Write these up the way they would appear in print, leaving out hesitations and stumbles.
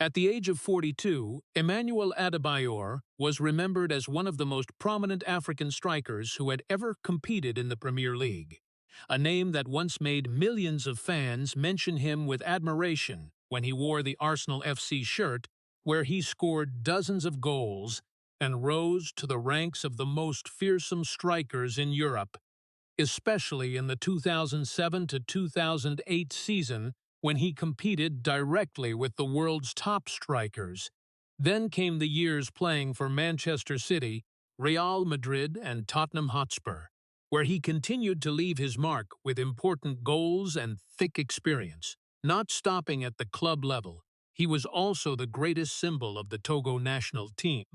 At the age of 42, Emmanuel Adebayor was remembered as one of the most prominent African strikers who had ever competed in the Premier League, a name that once made millions of fans mention him with admiration when he wore the Arsenal FC shirt, where he scored dozens of goals and rose to the ranks of the most fearsome strikers in Europe, especially in the 2007 to 2008 season when he competed directly with the world's top strikers. Then came the years playing for Manchester City, Real Madrid, and Tottenham Hotspur, where he continued to leave his mark with important goals and thick experience. Not stopping at the club level, he was also the greatest symbol of the Togo national team,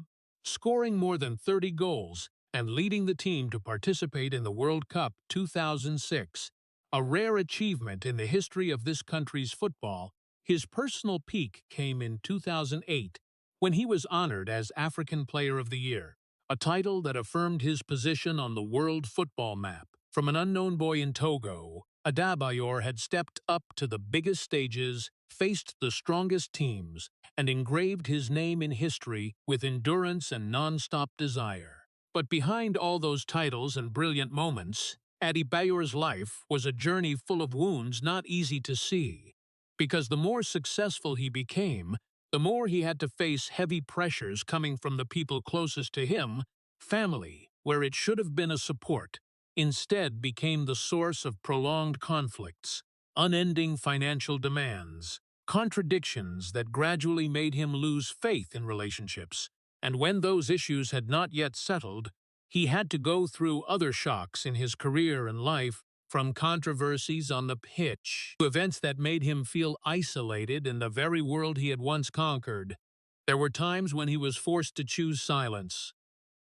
scoring more than 30 goals and leading the team to participate in the World Cup 2006, a rare achievement in the history of this country's football. His personal peak came in 2008, when he was honored as African Player of the Year, a title that affirmed his position on the world football map. From an unknown boy in Togo, Adebayor had stepped up to the biggest stages, faced the strongest teams, and engraved his name in history with endurance and non-stop desire. But behind all those titles and brilliant moments, Adebayor's life was a journey full of wounds not easy to see, because the more successful he became, the more he had to face heavy pressures coming from the people closest to him. Family, where it should have been a support, instead became the source of prolonged conflicts, unending financial demands, contradictions that gradually made him lose faith in relationships. And when those issues had not yet settled, he had to go through other shocks in his career and life, from controversies on the pitch to events that made him feel isolated in the very world he had once conquered. There were times when he was forced to choose silence,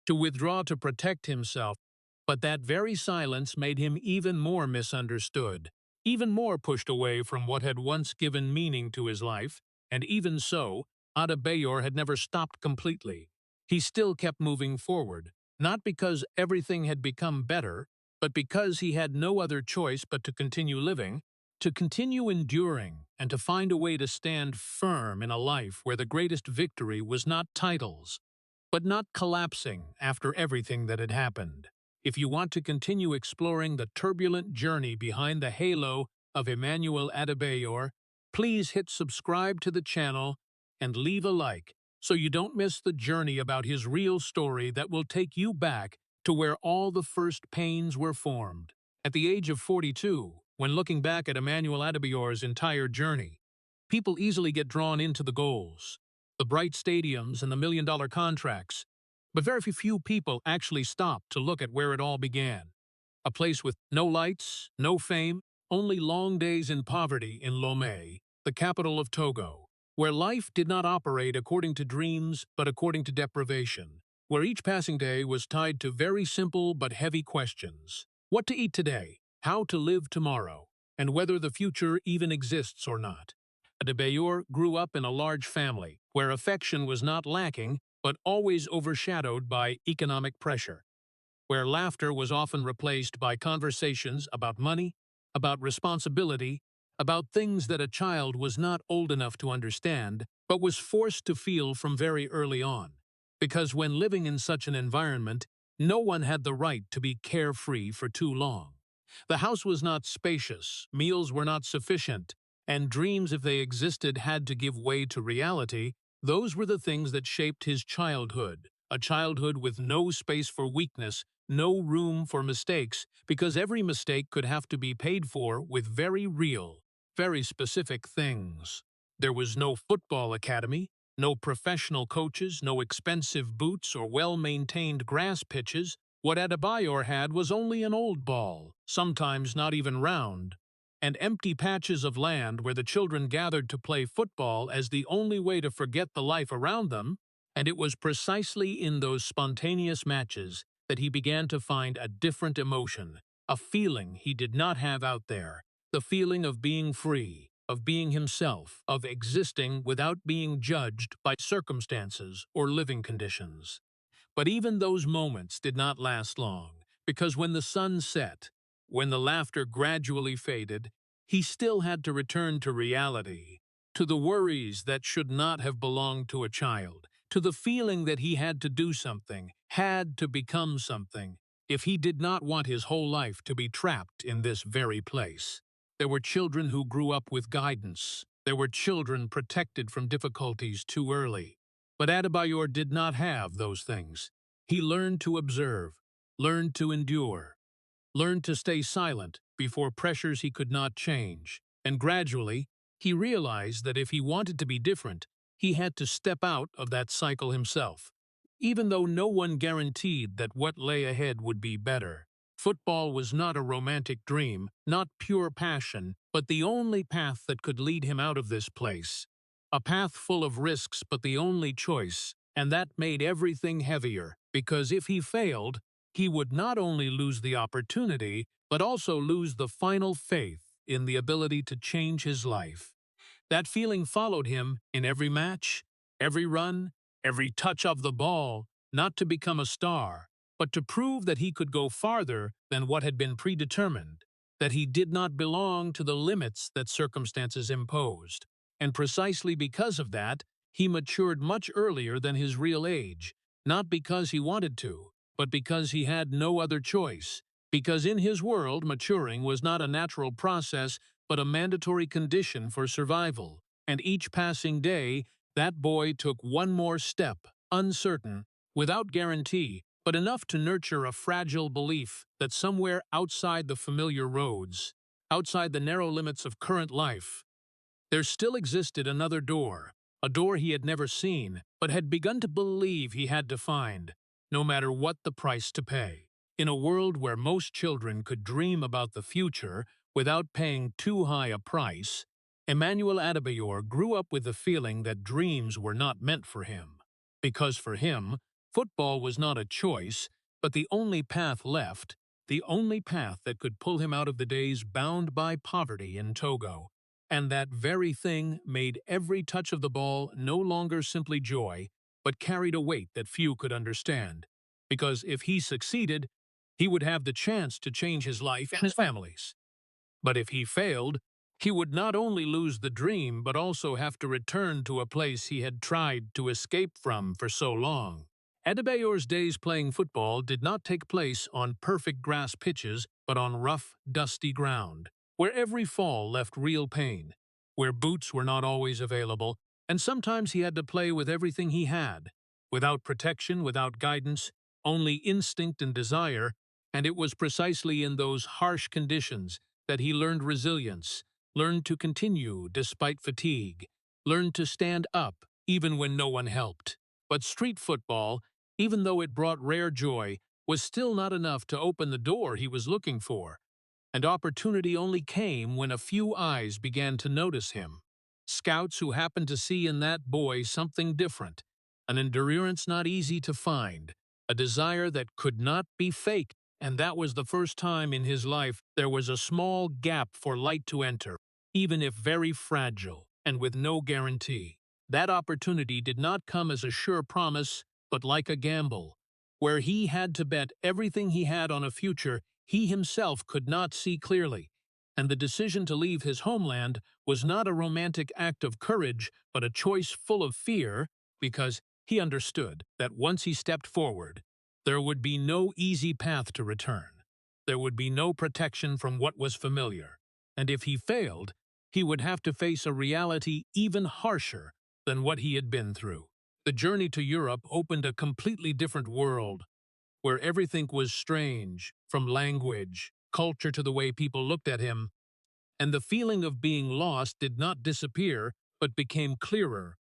to withdraw to protect himself, but that very silence made him even more misunderstood, even more pushed away from what had once given meaning to his life. And even so, Adebayor had never stopped completely. He still kept moving forward, not because everything had become better, but because he had no other choice but to continue living, to continue enduring, and to find a way to stand firm in a life where the greatest victory was not titles, but not collapsing after everything that had happened. If you want to continue exploring the turbulent journey behind the halo of Emmanuel Adebayor, please hit subscribe to the channel and leave a like so you don't miss the journey about his real story that will take you back to where all the first pains were formed. At the age of 42, when looking back at Emmanuel Adebayor's entire journey, people easily get drawn into the goals, the bright stadiums and the million-dollar contracts, but very few people actually stop to look at where it all began. A place with no lights, no fame, only long days in poverty in Lomé, the capital of Togo, where life did not operate according to dreams but according to deprivation, where each passing day was tied to very simple but heavy questions: what to eat today, how to live tomorrow, and whether the future even exists or not. Adebayor grew up in a large family, where affection was not lacking but always overshadowed by economic pressure, where laughter was often replaced by conversations about money, about responsibility, about things that a child was not old enough to understand, but was forced to feel from very early on. Because when living in such an environment, no one had the right to be carefree for too long. The house was not spacious, meals were not sufficient, and dreams, if they existed, had to give way to reality. Those were the things that shaped his childhood, a childhood with no space for weakness, no room for mistakes, because every mistake could have to be paid for with very real, very specific things. There was no football academy, no professional coaches, no expensive boots or well-maintained grass pitches. What Adebayor had was only an old ball, sometimes not even round, and empty patches of land where the children gathered to play football as the only way to forget the life around them. And it was precisely in those spontaneous matches that he began to find a different emotion, a feeling he did not have out there, the feeling of being free, of being himself, of existing without being judged by circumstances or living conditions. But even those moments did not last long, because when the sun set, when the laughter gradually faded, he still had to return to reality. to the worries that should not have belonged to a child, to the feeling that he had to do something, had to become something, if he did not want his whole life to be trapped in this very place. There were children who grew up with guidance. There were children protected from difficulties too early. But Adebayor did not have those things. He learned to observe, learned to endure, learned to stay silent before pressures he could not change, and gradually, he realized that if he wanted to be different, he had to step out of that cycle himself. Even though no one guaranteed that what lay ahead would be better, football was not a romantic dream, not pure passion, but the only path that could lead him out of this place. A path full of risks, but the only choice, and that made everything heavier, because if he failed, he would not only lose the opportunity, but also lose the final faith in the ability to change his life. That feeling followed him in every match, every run, every touch of the ball, not to become a star, but to prove that he could go farther than what had been predetermined, that he did not belong to the limits that circumstances imposed. And precisely because of that, he matured much earlier than his real age, not because he wanted to, but because he had no other choice, because in his world maturing was not a natural process but a mandatory condition for survival, and each passing day that boy took one more step, uncertain, without guarantee, but enough to nurture a fragile belief that somewhere outside the familiar roads, outside the narrow limits of current life, there still existed another door, a door he had never seen, but had begun to believe he had to find, no matter what the price to pay. In a world where most children could dream about the future without paying too high a price, Emmanuel Adebayor grew up with the feeling that dreams were not meant for him. Because for him, football was not a choice, but the only path left, the only path that could pull him out of the days bound by poverty in Togo. And that very thing made every touch of the ball no longer simply joy, but carried a weight that few could understand. Because if he succeeded, he would have the chance to change his life and his family's. But if he failed, he would not only lose the dream but also have to return to a place he had tried to escape from for so long. Adebayor's days playing football did not take place on perfect grass pitches but on rough, dusty ground, where every fall left real pain, where boots were not always available, and sometimes he had to play with everything he had, without protection, without guidance, only instinct and desire, and it was precisely in those harsh conditions that he learned resilience, learned to continue despite fatigue, learned to stand up even when no one helped. But street football, even though it brought rare joy, was still not enough to open the door he was looking for, and opportunity only came when a few eyes began to notice him. Scouts who happened to see in that boy something different, an endurance not easy to find, a desire that could not be faked, and that was the first time in his life there was a small gap for light to enter, even if very fragile, and with no guarantee. That opportunity did not come as a sure promise, but like a gamble, where he had to bet everything he had on a future he himself could not see clearly, and the decision to leave his homeland was not a romantic act of courage, but a choice full of fear, because he understood that once he stepped forward, there would be no easy path to return. There would be no protection from what was familiar, and if he failed, he would have to face a reality even harsher than what he had been through. The journey to Europe opened a completely different world, where everything was strange, from language, culture to the way people looked at him, and the feeling of being lost did not disappear, but became clearer,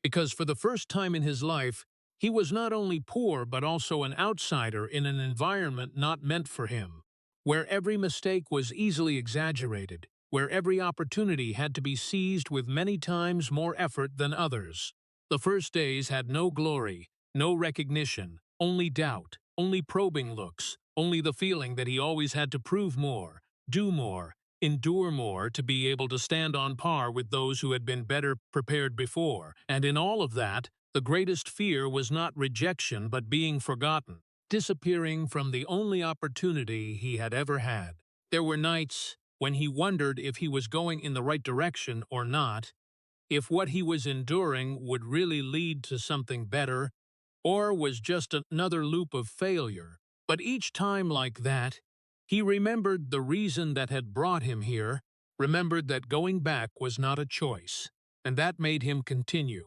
because for the first time in his life, he was not only poor but also an outsider in an environment not meant for him, where every mistake was easily exaggerated, where every opportunity had to be seized with many times more effort than others. The first days had no glory, no recognition, only doubt, only probing looks, only the feeling that he always had to prove more, do more, endure more to be able to stand on par with those who had been better prepared before. And in all of that, the greatest fear was not rejection but being forgotten, disappearing from the only opportunity he had ever had. There were nights when he wondered if he was going in the right direction or not, if what he was enduring would really lead to something better, or was just another loop of failure. But each time like that, he remembered the reason that had brought him here, remembered that going back was not a choice, and that made him continue,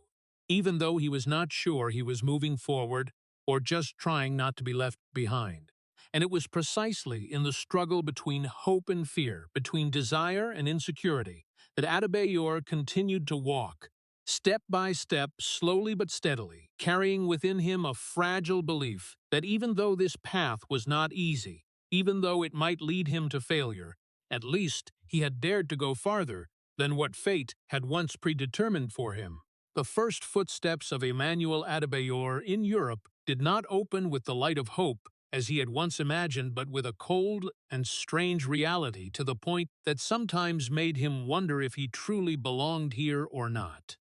even though he was not sure he was moving forward or just trying not to be left behind. And it was precisely in the struggle between hope and fear, between desire and insecurity, that Adebayor continued to walk, step by step, slowly but steadily, carrying within him a fragile belief that even though this path was not easy, even though it might lead him to failure, at least he had dared to go farther than what fate had once predetermined for him. The first footsteps of Emmanuel Adebayor in Europe did not open with the light of hope, as he had once imagined, but with a cold and strange reality to the point that sometimes made him wonder if he truly belonged here or not.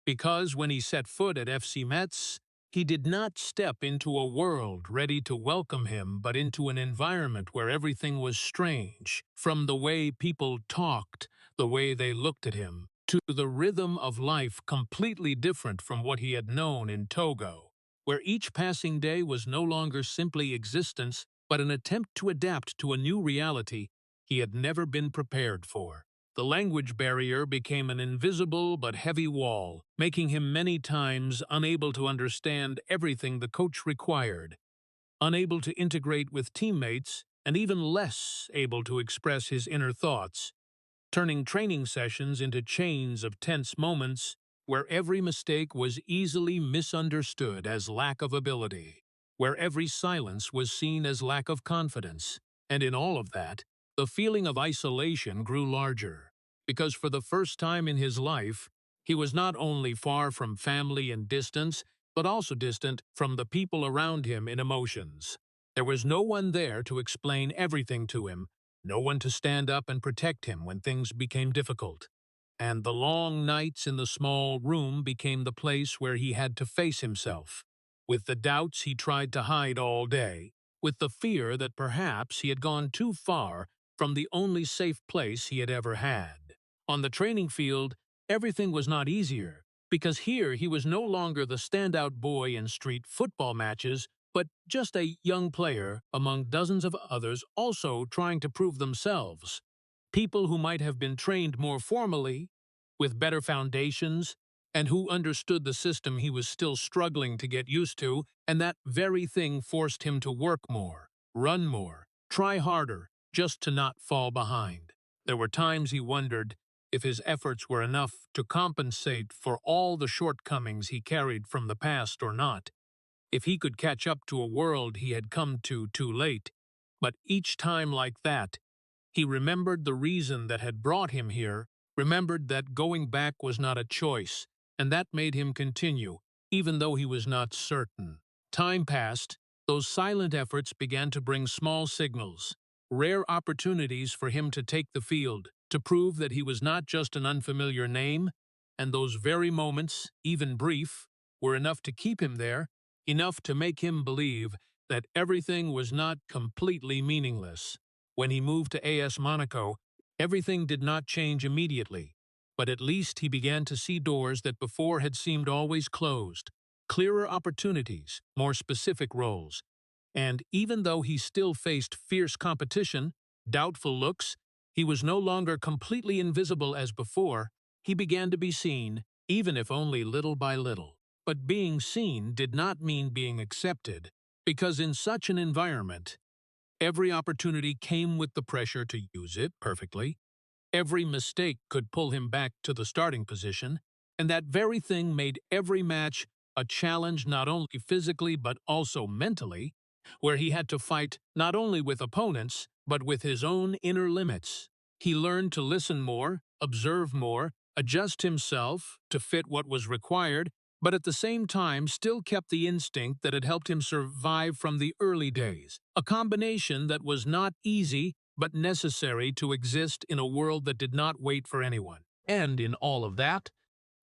Because when he set foot at FC Metz, he did not step into a world ready to welcome him, but into an environment where everything was strange, from the way people talked, the way they looked at him, to the rhythm of life completely different from what he had known in Togo, where each passing day was no longer simply existence, but an attempt to adapt to a new reality he had never been prepared for. The language barrier became an invisible but heavy wall, making him many times unable to understand everything the coach required, unable to integrate with teammates, and even less able to express his inner thoughts, turning training sessions into chains of tense moments where every mistake was easily misunderstood as lack of ability, where every silence was seen as lack of confidence. And in all of that, the feeling of isolation grew larger, because for the first time in his life, he was not only far from family and distance, but also distant from the people around him in emotions. There was no one there to explain everything to him, no one to stand up and protect him when things became difficult. And the long nights in the small room became the place where he had to face himself, with the doubts he tried to hide all day, with the fear that perhaps he had gone too far from the only safe place he had ever had. On the training field, everything was not easier, because here he was no longer the standout boy in street football matches, but just a young player among dozens of others also trying to prove themselves. People who might have been trained more formally, with better foundations, and who understood the system he was still struggling to get used to, and that very thing forced him to work more, run more, try harder, just to not fall behind. There were times he wondered if his efforts were enough to compensate for all the shortcomings he carried from the past or not, if he could catch up to a world he had come to too late. But each time like that, he remembered the reason that had brought him here, remembered that going back was not a choice, and that made him continue, even though he was not certain. Time passed, those silent efforts began to bring small signals, rare opportunities for him to take the field, to prove that he was not just an unfamiliar name, and those very moments, even brief, were enough to keep him there, enough to make him believe that everything was not completely meaningless. When he moved to AS Monaco, everything did not change immediately, but at least he began to see doors that before had seemed always closed, clearer opportunities, more specific roles. And even though he still faced fierce competition, doubtful looks, he was no longer completely invisible as before. He began to be seen, even if only little by little. But being seen did not mean being accepted, because in such an environment, every opportunity came with the pressure to use it perfectly. Every mistake could pull him back to the starting position, and that very thing made every match a challenge not only physically but also mentally, where he had to fight not only with opponents, but with his own inner limits. He learned to listen more, observe more, adjust himself to fit what was required, but at the same time still kept the instinct that had helped him survive from the early days, a combination that was not easy but necessary to exist in a world that did not wait for anyone. And in all of that,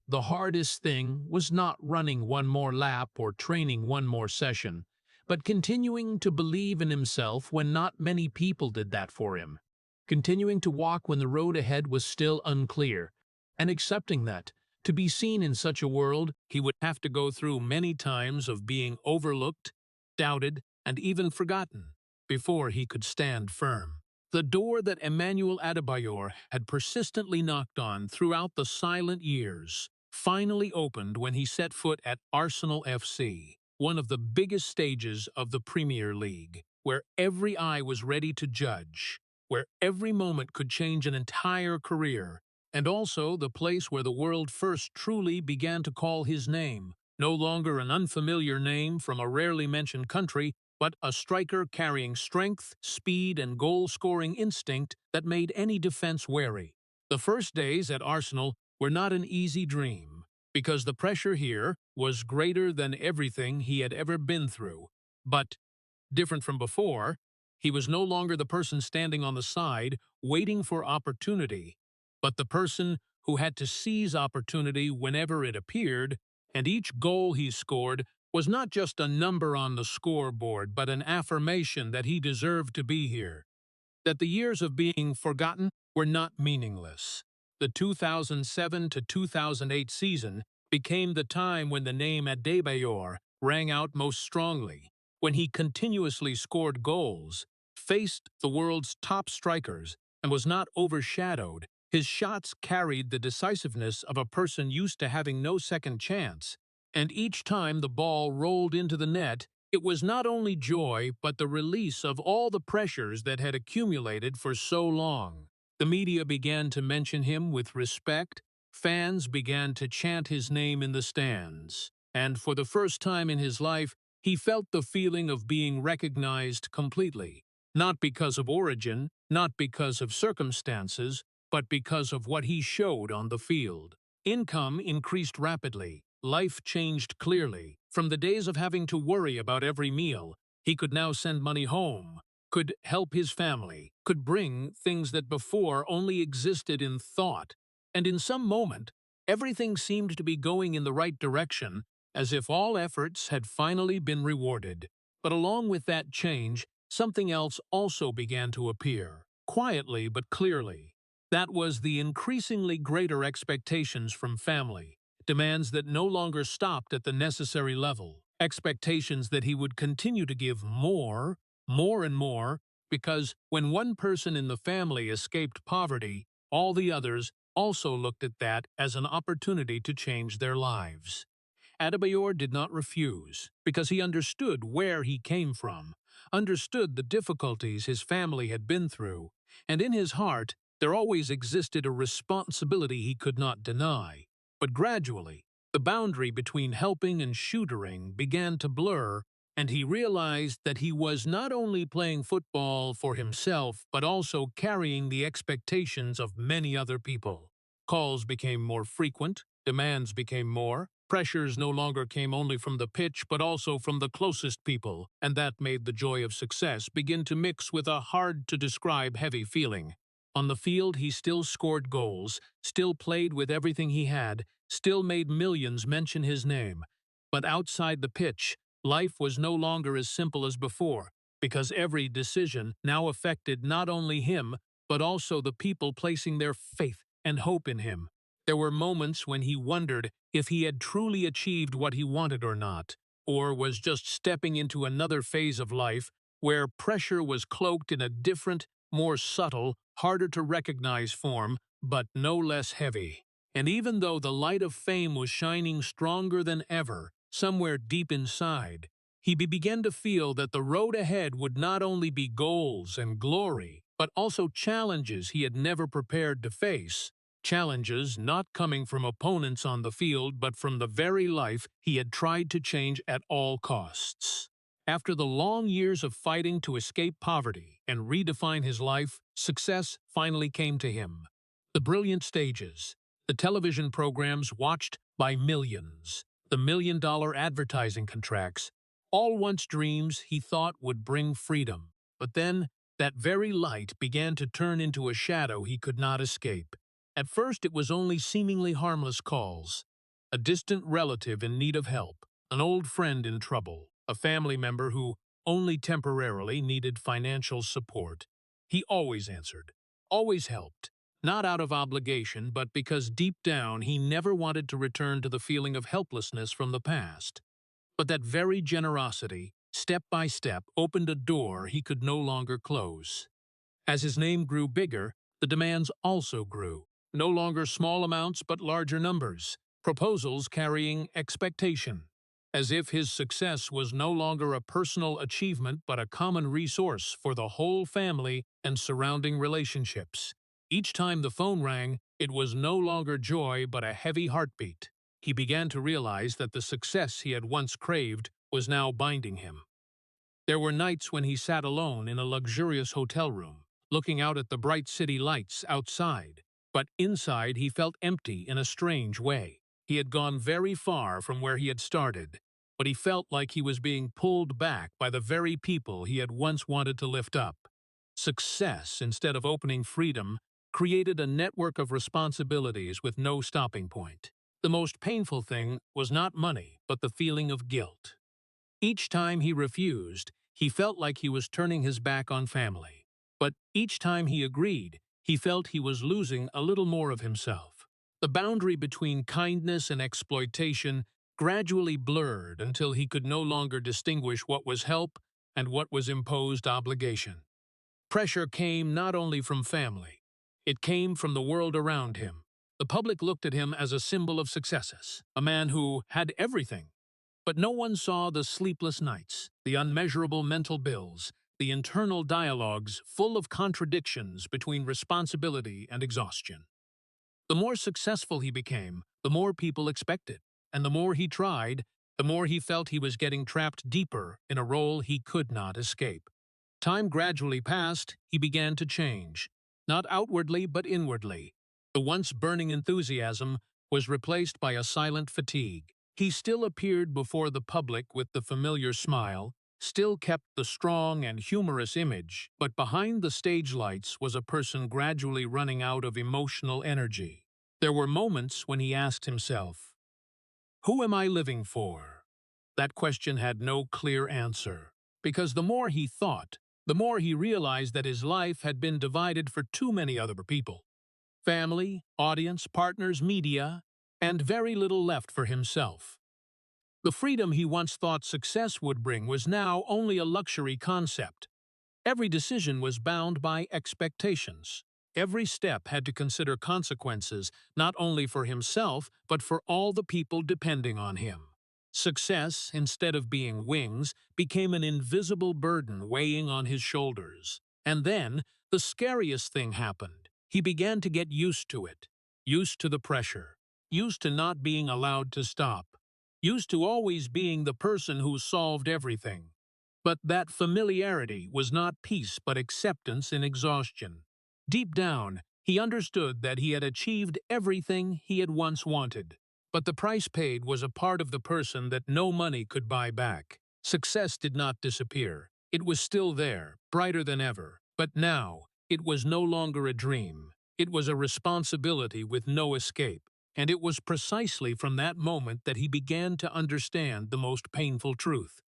the hardest thing was not running one more lap or training one more session, but continuing to believe in himself when not many people did that for him, continuing to walk when the road ahead was still unclear, and accepting that, To be seen in such a world, he would have to go through many times of being overlooked, doubted, and even forgotten before he could stand firm. The door that Emmanuel Adebayor had persistently knocked on throughout the silent years finally opened when he set foot at Arsenal FC, one of the biggest stages of the Premier League, where every eye was ready to judge, where every moment could change an entire career, and also the place where the world first truly began to call his name, no longer an unfamiliar name from a rarely mentioned country, but a striker carrying strength, speed, and goal-scoring instinct that made any defense wary. The first days at Arsenal were not an easy dream, because the pressure here was greater than everything he had ever been through. But, different from before, he was no longer the person standing on the side, waiting for opportunity, but the person who had to seize opportunity whenever it appeared, and each goal he scored was not just a number on the scoreboard, but an affirmation that he deserved to be here, that the years of being forgotten were not meaningless. The 2007 to 2008 season became the time when the name Adebayor rang out most strongly, when he continuously scored goals, faced the world's top strikers, and was not overshadowed. His shots carried the decisiveness of a person used to having no second chance, and each time the ball rolled into the net, it was not only joy but the release of all the pressures that had accumulated for so long. The media began to mention him with respect, fans began to chant his name in the stands, and for the first time in his life, he felt the feeling of being recognized completely, not because of origin, not because of circumstances, but because of what he showed on the field. Income increased rapidly, life changed clearly. From the days of having to worry about every meal, he could now send money home, could help his family, could bring things that before only existed in thought. And in some moment, everything seemed to be going in the right direction, as if all efforts had finally been rewarded. But along with that change, something else also began to appear, quietly but clearly. That was the increasingly greater expectations from family, demands that no longer stopped at the necessary level, expectations that he would continue to give more and more, because when one person in the family escaped poverty, all the others also looked at that as an opportunity to change their lives. Adebayor did not refuse, because he understood where he came from, understood the difficulties his family had been through, and in his heart there always existed a responsibility he could not deny. But gradually, the boundary between helping and tutoring began to blur, and he realized that he was not only playing football for himself but also carrying the expectations of many other people. Calls became more frequent, demands became more, pressures no longer came only from the pitch but also from the closest people, and that made the joy of success begin to mix with a hard-to-describe heavy feeling. On the field, he still scored goals, still played with everything he had, still made millions mention his name. But outside the pitch, life was no longer as simple as before, because every decision now affected not only him, but also the people placing their faith and hope in him. There were moments when he wondered if he had truly achieved what he wanted or not, or was just stepping into another phase of life where pressure was cloaked in a different, more subtle, harder to recognize form, but no less heavy. And even though the light of fame was shining stronger than ever, somewhere deep inside, he began to feel that the road ahead would not only be goals and glory, but also challenges he had never prepared to face. Challenges not coming from opponents on the field, but from the very life he had tried to change at all costs. After the long years of fighting to escape poverty and redefine his life, success finally came to him. The brilliant stages, the television programs watched by millions, the million-dollar advertising contracts, all once dreams he thought would bring freedom. But then, that very light began to turn into a shadow he could not escape. At first it was only seemingly harmless calls. A distant relative in need of help, an old friend in trouble, a family member who only temporarily needed financial support. He always answered, always helped, not out of obligation, but because deep down he never wanted to return to the feeling of helplessness from the past. But that very generosity, step by step, opened a door he could no longer close. As his name grew bigger, the demands also grew. No longer small amounts, but larger numbers. Proposals carrying expectation. As if his success was no longer a personal achievement, but a common resource for the whole family and surrounding relationships. Each time the phone rang, it was no longer joy, but a heavy heartbeat. He began to realize that the success he had once craved was now binding him. There were nights when he sat alone in a luxurious hotel room, looking out at the bright city lights outside, but inside he felt empty in a strange way. He had gone very far from where he had started, but he felt like he was being pulled back by the very people he had once wanted to lift up. Success, instead of opening freedom, created a network of responsibilities with no stopping point. The most painful thing was not money, but the feeling of guilt. Each time he refused, he felt like he was turning his back on family. But each time he agreed, he felt he was losing a little more of himself. The boundary between kindness and exploitation gradually blurred until he could no longer distinguish what was help and what was imposed obligation. Pressure came not only from family, it came from the world around him. The public looked at him as a symbol of successes, a man who had everything. But no one saw the sleepless nights, the unmeasurable mental bills, the internal dialogues full of contradictions between responsibility and exhaustion. The more successful he became, the more people expected, and the more he tried, the more he felt he was getting trapped deeper in a role he could not escape. Time gradually passed, he began to change, not outwardly but inwardly. The once burning enthusiasm was replaced by a silent fatigue. He still appeared before the public with the familiar smile, still kept the strong and humorous image, but behind the stage lights was a person gradually running out of emotional energy. There were moments when he asked himself, "Who am I living for?" That question had no clear answer, because the more he thought, the more he realized that his life had been divided for too many other people. Family, audience, partners, media, and very little left for himself. The freedom he once thought success would bring was now only a luxury concept. Every decision was bound by expectations. Every step had to consider consequences, not only for himself, but for all the people depending on him. Success, instead of being wings, became an invisible burden weighing on his shoulders. And then, the scariest thing happened. He began to get used to it, used to the pressure, used to not being allowed to stop, used to always being the person who solved everything. But that familiarity was not peace but acceptance in exhaustion. Deep down, he understood that he had achieved everything he had once wanted. But the price paid was a part of the person that no money could buy back. Success did not disappear. It was still there, brighter than ever. But now, it was no longer a dream. It was a responsibility with no escape. And it was precisely from that moment that he began to understand the most painful truth.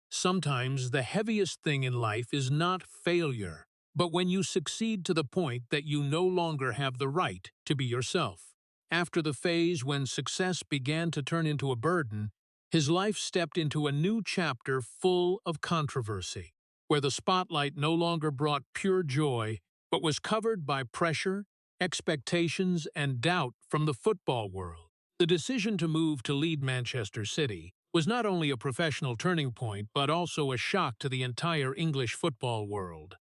Sometimes the heaviest thing in life is not failure, but when you succeed to the point that you no longer have the right to be yourself. After the phase when success began to turn into a burden, his life stepped into a new chapter full of controversy, where the spotlight no longer brought pure joy, but was covered by pressure, expectations, and doubt from the football world. The decision to move to lead Manchester City was not only a professional turning point but also a shock to the entire English football world.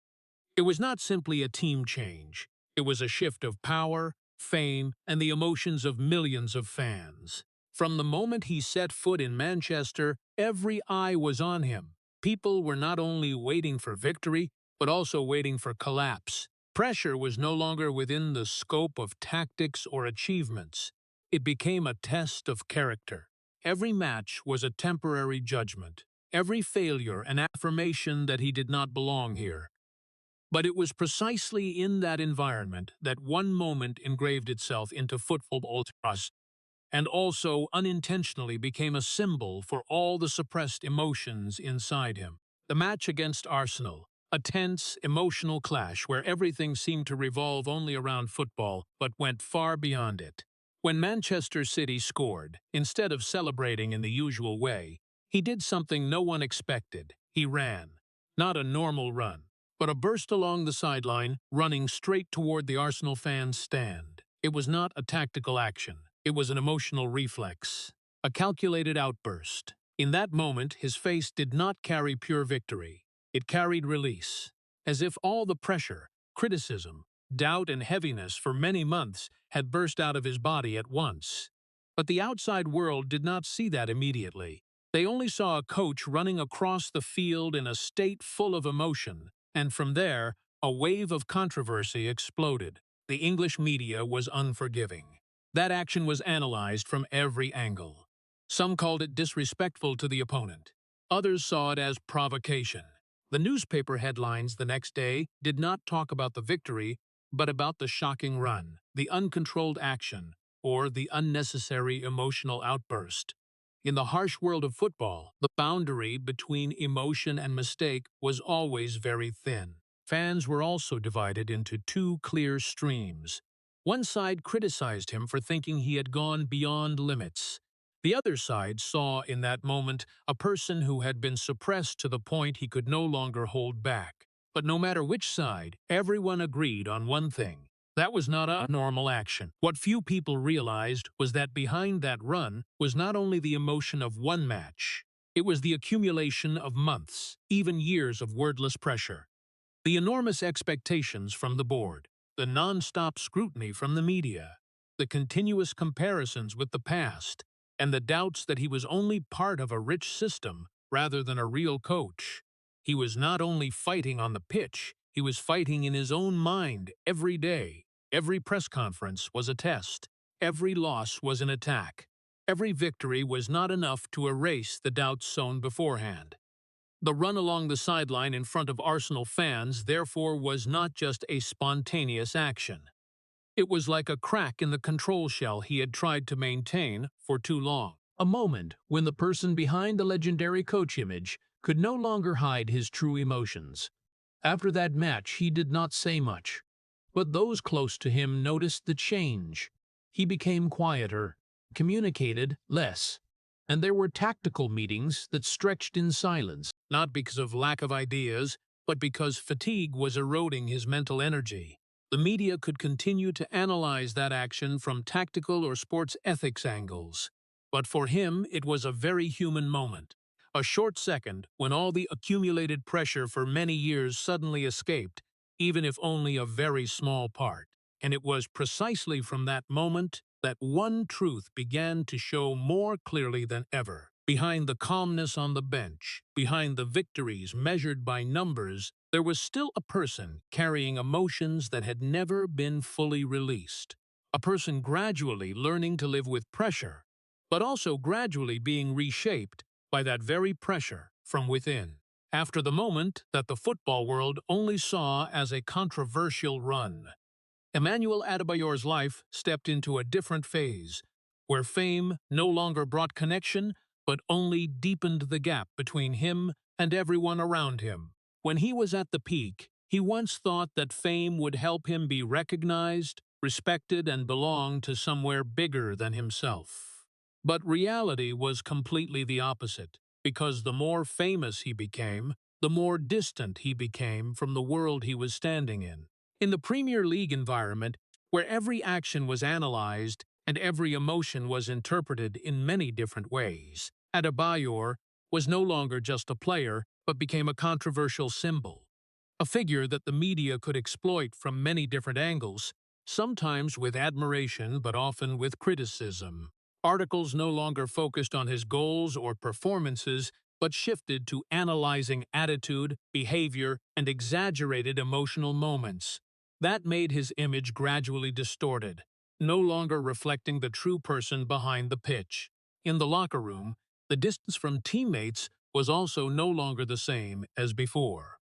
It was not simply a team change. It was a shift of power, fame, and the emotions of millions of fans. From the moment he set foot in Manchester, every eye was on him. People were not only waiting for victory, but also waiting for collapse. Pressure was no longer within the scope of tactics or achievements. It became a test of character. Every match was a temporary judgment, every failure an affirmation that he did not belong here. But it was precisely in that environment that one moment engraved itself into football trust and also unintentionally became a symbol for all the suppressed emotions inside him. The match against Arsenal, A tense, emotional clash where everything seemed to revolve only around football but went far beyond it. When Manchester City scored, instead of celebrating in the usual way, he did something no one expected. He ran. Not a normal run, but a burst along the sideline, running straight toward the Arsenal fans' stand. It was not a tactical action. It was an emotional reflex. A calculated outburst. In that moment, his face did not carry pure victory. It carried release, as if all the pressure, criticism, doubt and heaviness for many months had burst out of his body at once. But the outside world did not see that immediately. They only saw a coach running across the field in a state full of emotion, and from there, a wave of controversy exploded. The English media was unforgiving. That action was analyzed from every angle. Some called it disrespectful to the opponent. Others saw it as provocation. The newspaper headlines the next day did not talk about the victory, but about the shocking run, the uncontrolled action, or the unnecessary emotional outburst. In the harsh world of football, the boundary between emotion and mistake was always very thin. Fans were also divided into two clear streams. One side criticized him for thinking he had gone beyond limits. The other side saw in that moment a person who had been suppressed to the point he could no longer hold back. But no matter which side, everyone agreed on one thing. That was not a normal action. What few people realized was that behind that run was not only the emotion of one match, it was the accumulation of months, even years of wordless pressure. The enormous expectations from the board, the non-stop scrutiny from the media, the continuous comparisons with the past, and the doubts that he was only part of a rich system rather than a real coach. He was not only fighting on the pitch, he was fighting in his own mind every day. Every press conference was a test. Every loss was an attack. Every victory was not enough to erase the doubts sown beforehand. The run along the sideline in front of Arsenal fans, therefore, was not just a spontaneous action. It was like a crack in the control shell he had tried to maintain for too long. A moment when the person behind the legendary coach image could no longer hide his true emotions. After that match, he did not say much, but those close to him noticed the change. He became quieter, communicated less, and there were tactical meetings that stretched in silence, not because of lack of ideas, but because fatigue was eroding his mental energy. The media could continue to analyze that action from tactical or sports ethics angles. But for him, it was a very human moment. A short second when all the accumulated pressure for many years suddenly escaped, even if only a very small part. And it was precisely from that moment that one truth began to show more clearly than ever. Behind the calmness on the bench, behind the victories measured by numbers, there was still a person carrying emotions that had never been fully released. A person gradually learning to live with pressure, but also gradually being reshaped by that very pressure from within. After the moment that the football world only saw as a controversial run, Emmanuel Adebayor's life stepped into a different phase, where fame no longer brought connection, but only deepened the gap between him and everyone around him. When he was at the peak, he once thought that fame would help him be recognized, respected, and belong to somewhere bigger than himself. But reality was completely the opposite, because the more famous he became, the more distant he became from the world he was standing in. In the Premier League environment, where every action was analyzed and every emotion was interpreted in many different ways, Adebayor was no longer just a player, but became a controversial symbol. A figure that the media could exploit from many different angles, sometimes with admiration but often with criticism. Articles no longer focused on his goals or performances, but shifted to analyzing attitude, behavior, and exaggerated emotional moments. That made his image gradually distorted, no longer reflecting the true person behind the pitch. In the locker room, the distance from teammates was also no longer the same as before.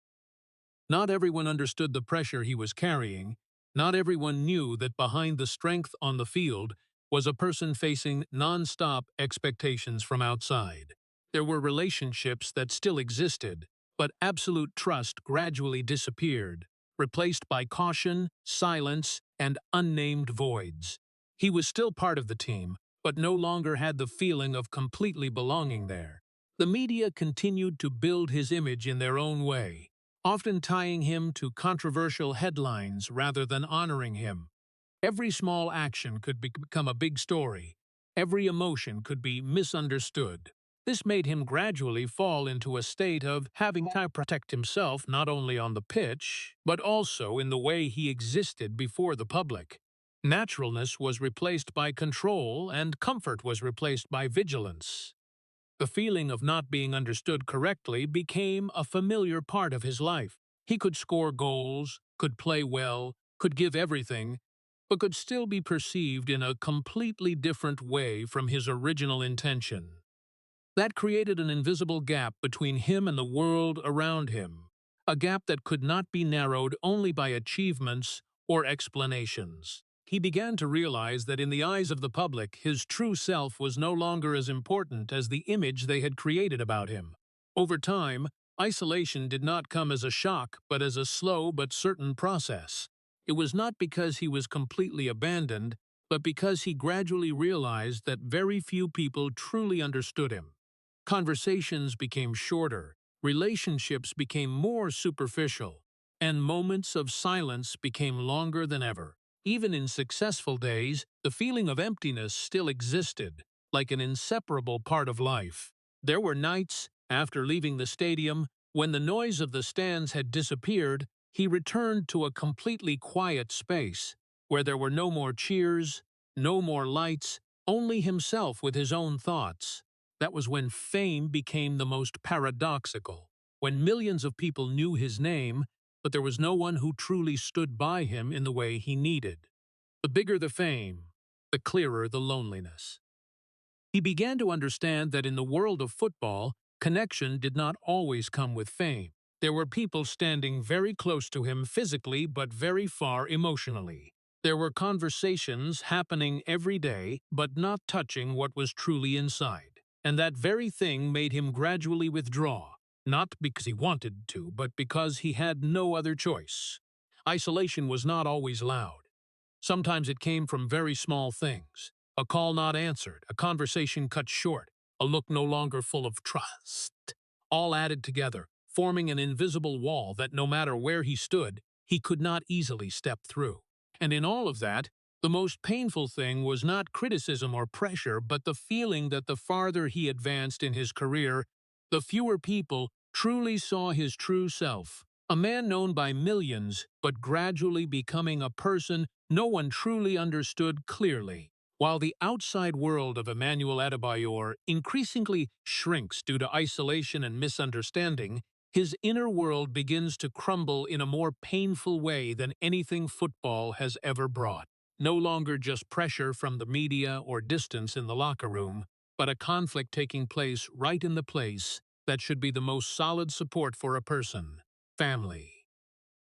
Not everyone understood the pressure he was carrying. Not everyone knew that behind the strength on the field was a person facing non-stop expectations from outside. There were relationships that still existed, But absolute trust gradually disappeared, replaced by caution, silence, and unnamed voids. He was still part of the team, but no longer had the feeling of completely belonging there. The media continued to build his image in their own way, often tying him to controversial headlines rather than honoring him. Every small action could become a big story. Every emotion could be misunderstood. This made him gradually fall into a state of having to protect himself not only on the pitch, but also in the way he existed before the public. Naturalness was replaced by control, and comfort was replaced by vigilance. The feeling of not being understood correctly became a familiar part of his life. He could score goals, could play well, could give everything, but could still be perceived in a completely different way from his original intention. That created an invisible gap between him and the world around him, a gap that could not be narrowed only by achievements or explanations. He began to realize that in the eyes of the public, his true self was no longer as important as the image they had created about him. Over time, isolation did not come as a shock, but as a slow but certain process. It was not because he was completely abandoned, but because he gradually realized that very few people truly understood him. Conversations became shorter, relationships became more superficial, and moments of silence became longer than ever. Even in successful days, the feeling of emptiness still existed, like an inseparable part of life. There were nights, after leaving the stadium, when the noise of the stands had disappeared, he returned to a completely quiet space, where there were no more cheers, no more lights, only himself with his own thoughts. That was when fame became the most paradoxical, when millions of people knew his name, but there was no one who truly stood by him in the way he needed. The bigger the fame, the clearer the loneliness. He began to understand that in the world of football, connection did not always come with fame. There were people standing very close to him physically but very far emotionally. There were conversations happening every day but not touching what was truly inside. And that very thing made him gradually withdraw, not because he wanted to, but because he had no other choice. Isolation was not always loud. Sometimes it came from very small things. A call not answered, a conversation cut short, a look no longer full of trust. All added together, forming an invisible wall that no matter where he stood, he could not easily step through. And in all of that, the most painful thing was not criticism or pressure, but the feeling that the farther he advanced in his career, the fewer people truly saw his true self. A man known by millions, but gradually becoming a person no one truly understood clearly. While the outside world of Emmanuel Adebayor increasingly shrinks due to isolation and misunderstanding, his inner world begins to crumble in a more painful way than anything football has ever brought. No longer just pressure from the media or distance in the locker room, but a conflict taking place right in the place that should be the most solid support for a person: family.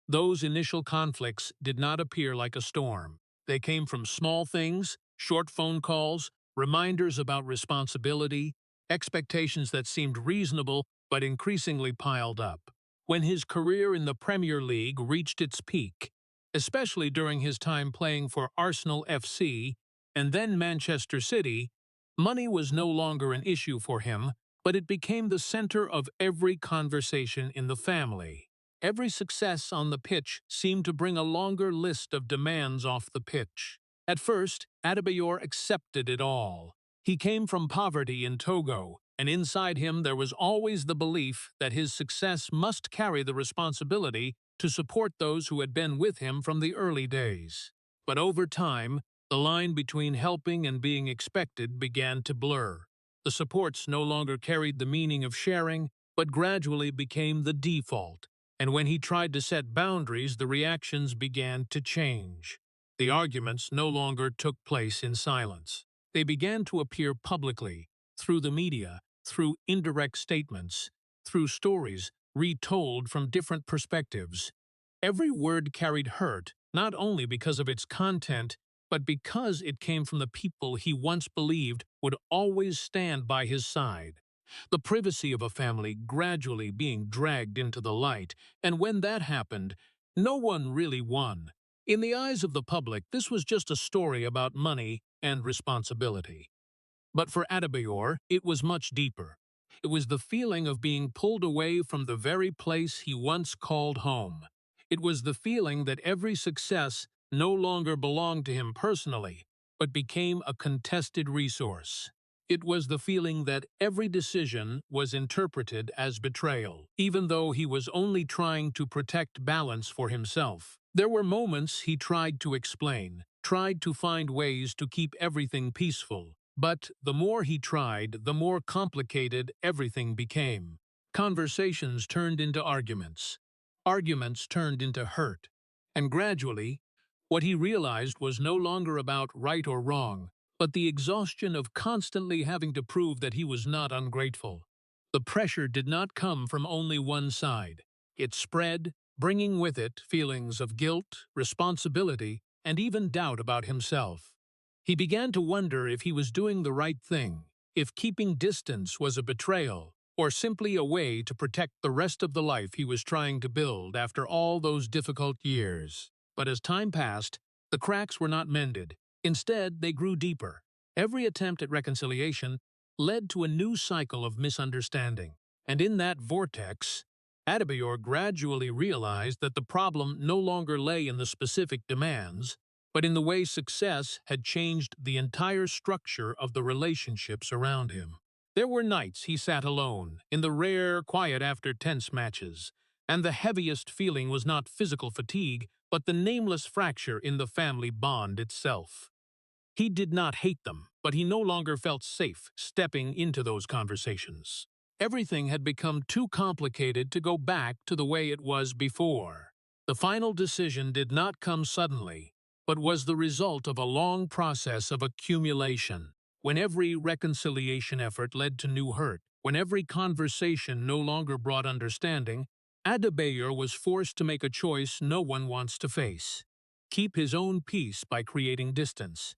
Those initial conflicts did not appear like a storm. They came from small things, short phone calls, reminders about responsibility, expectations that seemed reasonable but increasingly piled up. When his career in the Premier League reached its peak, especially during his time playing for Arsenal FC and then Manchester City, money was no longer an issue for him, but it became the center of every conversation in the family. Every success on the pitch seemed to bring a longer list of demands off the pitch. At first, Adebayor accepted it all. He came from poverty in Togo, and inside him there was always the belief that his success must carry the responsibility to support those who had been with him from the early days. But over time, the line between helping and being expected began to blur. The supports no longer carried the meaning of sharing, but gradually became the default. And when he tried to set boundaries, the reactions began to change. The arguments no longer took place in silence. They began to appear publicly, through the media, through indirect statements, through stories retold from different perspectives. Every word carried hurt, not only because of its content, but because it came from the people he once believed would always stand by his side. The privacy of a family gradually being dragged into the light, and when that happened, no one really won. In the eyes of the public, this was just a story about money and responsibility. But for Adebayor, it was much deeper. It was the feeling of being pulled away from the very place he once called home. It was the feeling that every success no longer belonged to him personally, but became a contested resource. It was the feeling that every decision was interpreted as betrayal, even though he was only trying to protect balance for himself. There were moments he tried to explain, tried to find ways to keep everything peaceful, but the more he tried, the more complicated everything became. Conversations turned into arguments. Arguments turned into hurt. And gradually, what he realized was no longer about right or wrong, but the exhaustion of constantly having to prove that he was not ungrateful. The pressure did not come from only one side. It spread, bringing with it feelings of guilt, responsibility, and even doubt about himself. He began to wonder if he was doing the right thing, if keeping distance was a betrayal, or simply a way to protect the rest of the life he was trying to build after all those difficult years. But as time passed, the cracks were not mended. Instead, they grew deeper. Every attempt at reconciliation led to a new cycle of misunderstanding. And in that vortex, Adebayor gradually realized that the problem no longer lay in the specific demands, but in the way success had changed the entire structure of the relationships around him. There were nights he sat alone, in the rare quiet after tense matches, and the heaviest feeling was not physical fatigue, but the nameless fracture in the family bond itself. He did not hate them, but he no longer felt safe stepping into those conversations. Everything had become too complicated to go back to the way it was before. The final decision did not come suddenly, but was the result of a long process of accumulation. When every reconciliation effort led to new hurt, when every conversation no longer brought understanding, Adebayor was forced to make a choice no one wants to face. Keep his own peace by creating distance.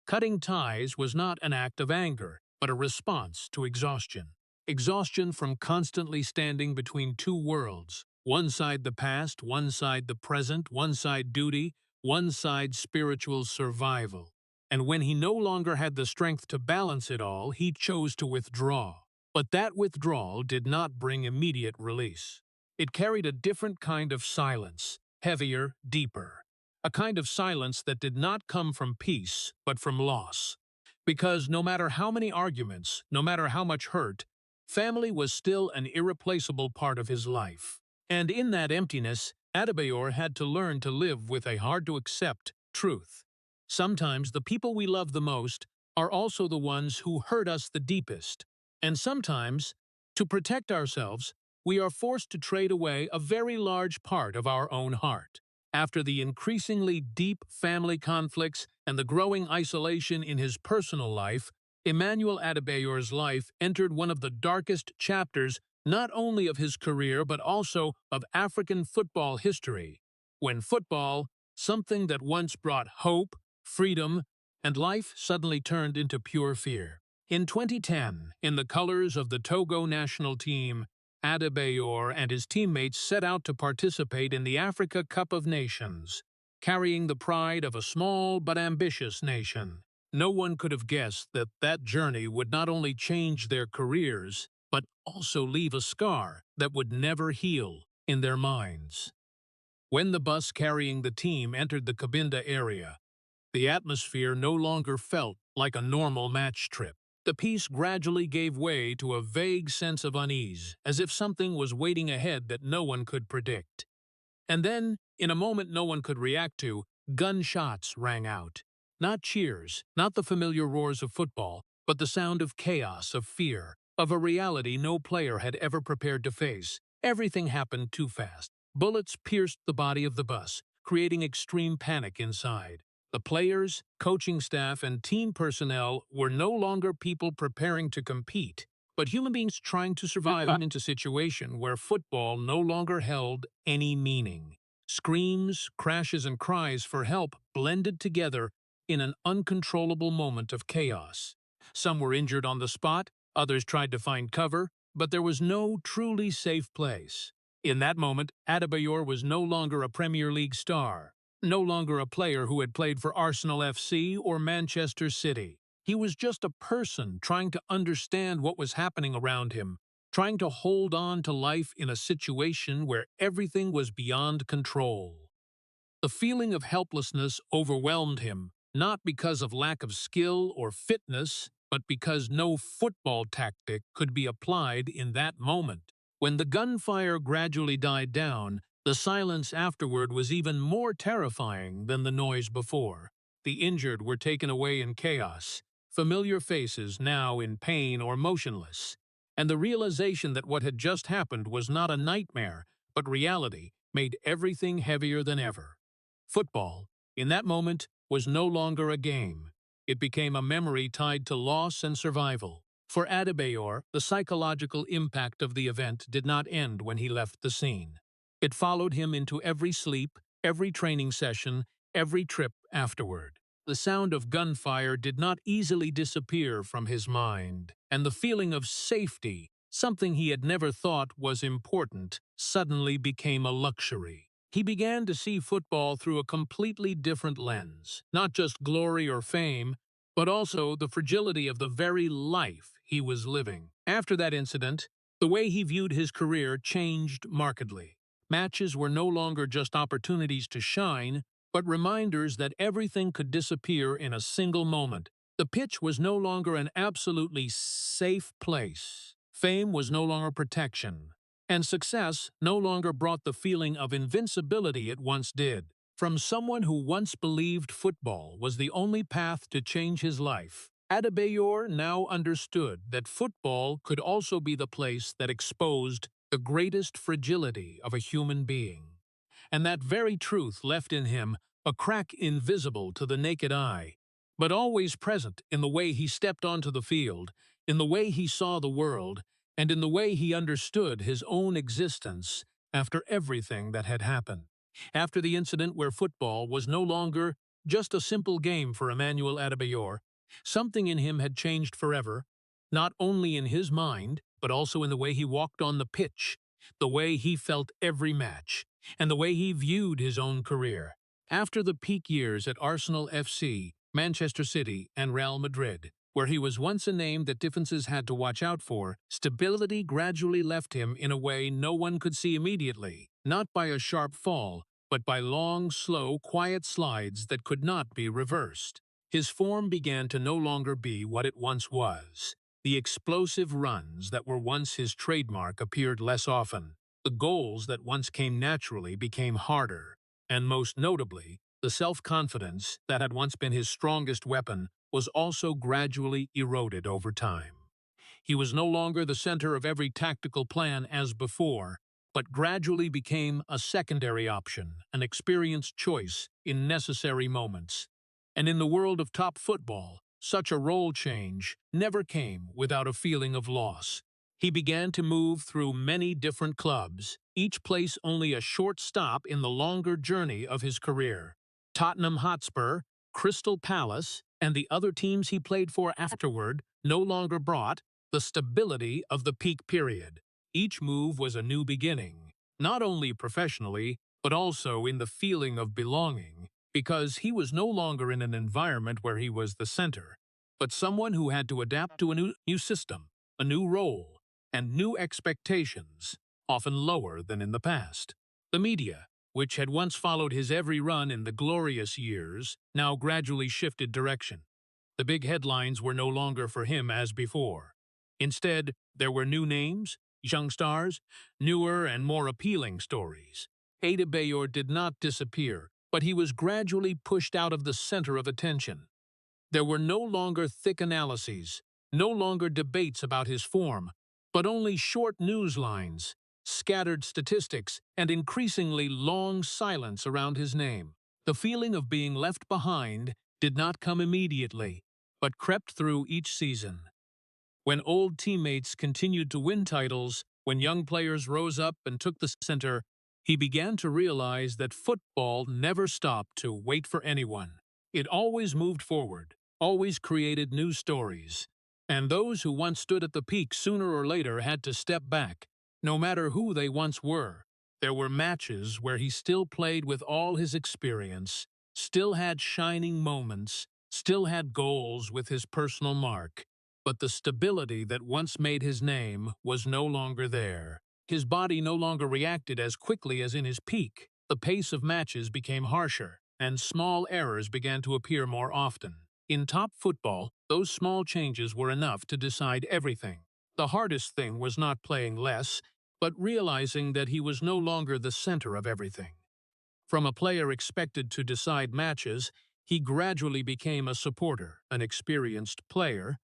Cutting ties was not an act of anger, but a response to exhaustion. Exhaustion from constantly standing between two worlds, one side the past, one side the present, one side duty, one side spiritual survival. And when he no longer had the strength to balance it all, he chose to withdraw. But that withdrawal did not bring immediate release. It carried a different kind of silence, heavier, deeper. A kind of silence that did not come from peace, but from loss. Because no matter how many arguments, no matter how much hurt, family was still an irreplaceable part of his life. And in that emptiness, Adebayor had to learn to live with a hard-to-accept truth. Sometimes the people we love the most are also the ones who hurt us the deepest. And sometimes, to protect ourselves, we are forced to trade away a very large part of our own heart. After the increasingly deep family conflicts and the growing isolation in his personal life, Emmanuel Adebayor's life entered one of the darkest chapters not only of his career but also of African football history, when football, something that once brought hope, freedom, and life, suddenly turned into pure fear. In 2010, in the colors of the Togo national team, Adebayor and his teammates set out to participate in the Africa Cup of Nations, carrying the pride of a small but ambitious nation. No one could have guessed that that journey would not only change their careers, but also leave a scar that would never heal in their minds. When the bus carrying the team entered the Cabinda area, the atmosphere no longer felt like a normal match trip. The peace gradually gave way to a vague sense of unease, as if something was waiting ahead that no one could predict. And then, in a moment no one could react to, gunshots rang out. Not cheers, not the familiar roars of football, but the sound of chaos, of fear, of a reality no player had ever prepared to face. Everything happened too fast. Bullets pierced the body of the bus, creating extreme panic inside. The players, coaching staff, and team personnel were no longer people preparing to compete, but human beings trying to survive into a situation where football no longer held any meaning. Screams, crashes, and cries for help blended together in an uncontrollable moment of chaos. Some were injured on the spot, Others tried to find cover, but there was no truly safe place. In that moment, Adebayor was no longer a Premier League star, no longer a player who had played for Arsenal FC or Manchester City. He was just a person trying to understand what was happening around him, trying to hold on to life in a situation where everything was beyond control. The feeling of helplessness overwhelmed him, not because of lack of skill or fitness, but because no football tactic could be applied in that moment. When the gunfire gradually died down, the silence afterward was even more terrifying than the noise before. The injured were taken away in chaos, familiar faces now in pain or motionless, and the realization that what had just happened was not a nightmare, but reality, made everything heavier than ever. Football, in that moment, was no longer a game. It became a memory tied to loss and survival. For Adebayor, the psychological impact of the event did not end when he left the scene. It followed him into every sleep, every training session, every trip afterward. The sound of gunfire did not easily disappear from his mind, and the feeling of safety, something he had never thought was important, suddenly became a luxury. He began to see football through a completely different lens, not just glory or fame, but also the fragility of the very life he was living. After that incident, the way he viewed his career changed markedly. Matches were no longer just opportunities to shine, but reminders that everything could disappear in a single moment. The pitch was no longer an absolutely safe place. Fame was no longer protection. And success no longer brought the feeling of invincibility it once did. From someone who once believed football was the only path to change his life, Adebayor now understood that football could also be the place that exposed the greatest fragility of a human being. And that very truth left in him a crack invisible to the naked eye, but always present in the way he stepped onto the field, in the way he saw the world, and in the way he understood his own existence after everything that had happened. After the incident where football was no longer just a simple game for Emmanuel Adebayor, something in him had changed forever, not only in his mind, but also in the way he walked on the pitch, the way he felt every match, and the way he viewed his own career. After the peak years at Arsenal FC, Manchester City, and Real Madrid, where he was once a name that defenses had to watch out for, stability gradually left him in a way no one could see immediately, not by a sharp fall, but by long, slow, quiet slides that could not be reversed. His form began to no longer be what it once was. The explosive runs that were once his trademark appeared less often. The goals that once came naturally became harder, and most notably, the self-confidence that had once been his strongest weapon was also gradually eroded over time. He was no longer the center of every tactical plan as before, but gradually became a secondary option, an experienced choice in necessary moments. And in the world of top football, such a role change never came without a feeling of loss. He began to move through many different clubs, each place only a short stop in the longer journey of his career. Tottenham Hotspur, Crystal Palace, and the other teams he played for afterward no longer brought the stability of the peak period. Each move was a new beginning, not only professionally, but also in the feeling of belonging, because he was no longer in an environment where he was the center, but someone who had to adapt to a new system, a new role, and new expectations, often lower than in the past. The media, which had once followed his every run in the glorious years, now gradually shifted direction. The big headlines were no longer for him as before. Instead, there were new names, young stars, newer and more appealing stories. Adebayor did not disappear, but he was gradually pushed out of the center of attention. There were no longer thick analyses, no longer debates about his form, but only short news lines, scattered statistics, and increasingly long silence around his name. The feeling of being left behind did not come immediately, but crept through each season. When old teammates continued to win titles, when young players rose up and took the center, he began to realize that football never stopped to wait for anyone. It always moved forward, always created new stories. And those who once stood at the peak sooner or later had to step back, no matter who they once were. There were matches where he still played with all his experience, still had shining moments, still had goals with his personal mark. But the stability that once made his name was no longer there. His body no longer reacted as quickly as in his peak. The pace of matches became harsher, and small errors began to appear more often. In top football, those small changes were enough to decide everything. The hardest thing was not playing less, but realizing that he was no longer the center of everything. From a player expected to decide matches, he gradually became a supporter, an experienced player,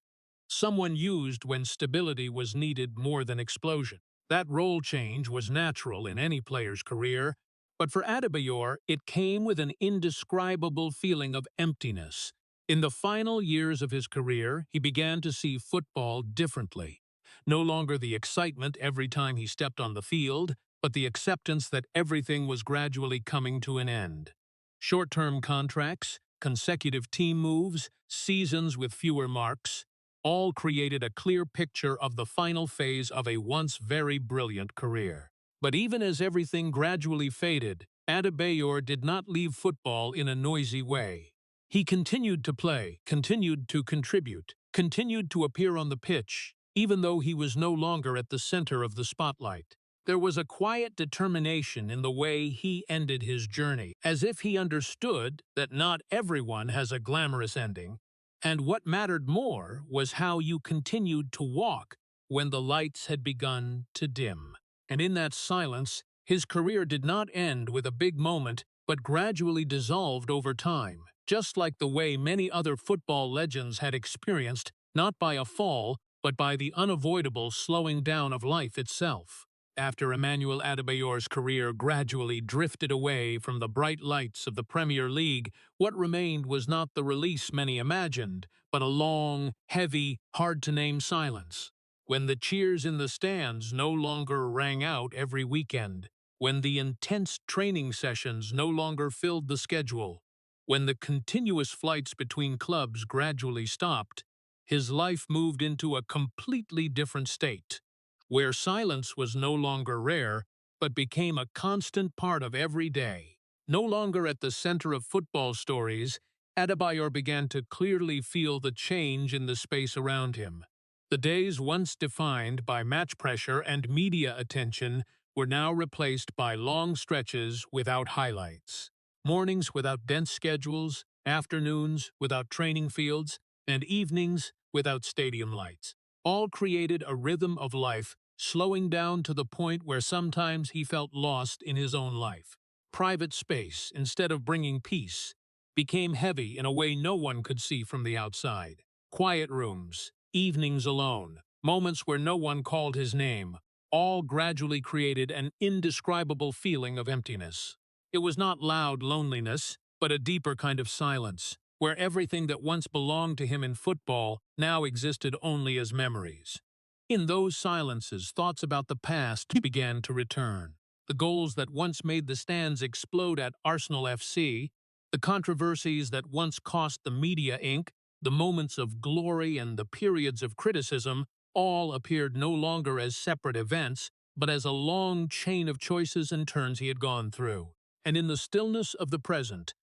someone used when stability was needed more than explosion. That role change was natural in any player's career, but for Adebayor, it came with an indescribable feeling of emptiness. In the final years of his career, he began to see football differently. No longer the excitement every time he stepped on the field, but the acceptance that everything was gradually coming to an end. Short-term contracts, consecutive team moves, seasons with fewer marks, all created a clear picture of the final phase of a once very brilliant career. But even as everything gradually faded, Adebayor did not leave football in a noisy way. He continued to play, continued to contribute, continued to appear on the pitch, even though he was no longer at the center of the spotlight. There was a quiet determination in the way he ended his journey, as if he understood that not everyone has a glamorous ending, and what mattered more was how you continued to walk when the lights had begun to dim. And in that silence, his career did not end with a big moment, but gradually dissolved over time, just like the way many other football legends had experienced, not by a fall, but by the unavoidable slowing down of life itself. After Emmanuel Adebayor's career gradually drifted away from the bright lights of the Premier League, what remained was not the release many imagined, but a long, heavy, hard-to-name silence. When the cheers in the stands no longer rang out every weekend, when the intense training sessions no longer filled the schedule, when the continuous flights between clubs gradually stopped, his life moved into a completely different state, where silence was no longer rare, but became a constant part of every day. No longer at the center of football stories, Adebayor began to clearly feel the change in the space around him. The days once defined by match pressure and media attention were now replaced by long stretches without highlights. Mornings without dense schedules, afternoons without training fields, and evenings without stadium lights. All created a rhythm of life, slowing down to the point where sometimes he felt lost in his own life. Private space, instead of bringing peace, became heavy in a way no one could see from the outside. Quiet rooms, evenings alone, moments where no one called his name, all gradually created an indescribable feeling of emptiness. It was not loud loneliness, but a deeper kind of silence, where everything that once belonged to him in football now existed only as memories. In those silences, thoughts about the past began to return. The goals that once made the stands explode at Arsenal FC, the controversies that once cost the media ink, the moments of glory and the periods of criticism, all appeared no longer as separate events, but as a long chain of choices and turns he had gone through. And in the stillness of the present,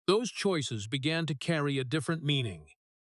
those choices began to carry a different meaning.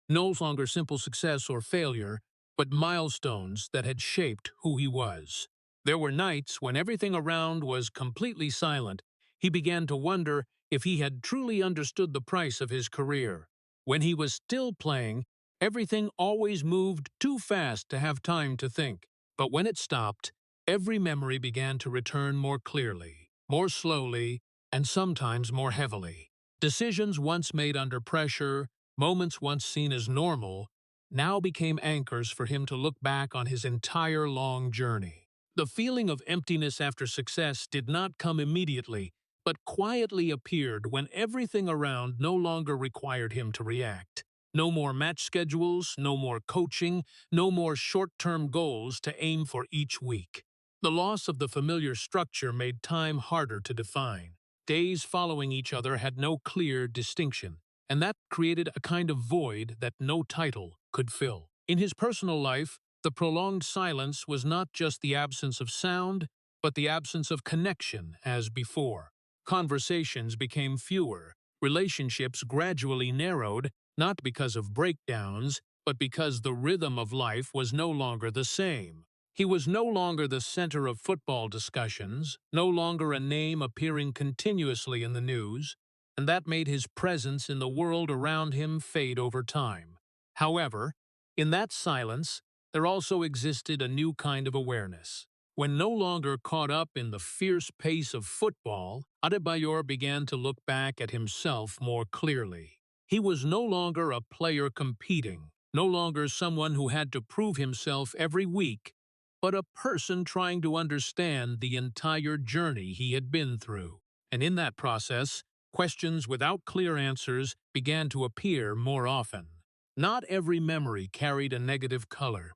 No longer simple success or failure, but milestones that had shaped who he was. There were nights when everything around was completely silent. He began to wonder if he had truly understood the price of his career. When he was still playing, everything always moved too fast to have time to think. But when it stopped, every memory began to return more clearly, more slowly, and sometimes more heavily. Decisions once made under pressure, moments once seen as normal, now became anchors for him to look back on his entire long journey. The feeling of emptiness after success did not come immediately, but quietly appeared when everything around no longer required him to react. No more match schedules, no more coaching, no more short-term goals to aim for each week. The loss of the familiar structure made time harder to define. Days following each other had no clear distinction, and that created a kind of void that no title could fill. In his personal life, the prolonged silence was not just the absence of sound, but the absence of connection as before. Conversations became fewer, relationships gradually narrowed, not because of breakdowns, but because the rhythm of life was no longer the same. He was no longer the center of football discussions, no longer a name appearing continuously in the news, and that made his presence in the world around him fade over time. However, in that silence, there also existed a new kind of awareness. When no longer caught up in the fierce pace of football, Adebayor began to look back at himself more clearly. He was no longer a player competing, no longer someone who had to prove himself every week, but a person trying to understand the entire journey he had been through. And in that process, questions without clear answers began to appear more often. Not every memory carried a negative color.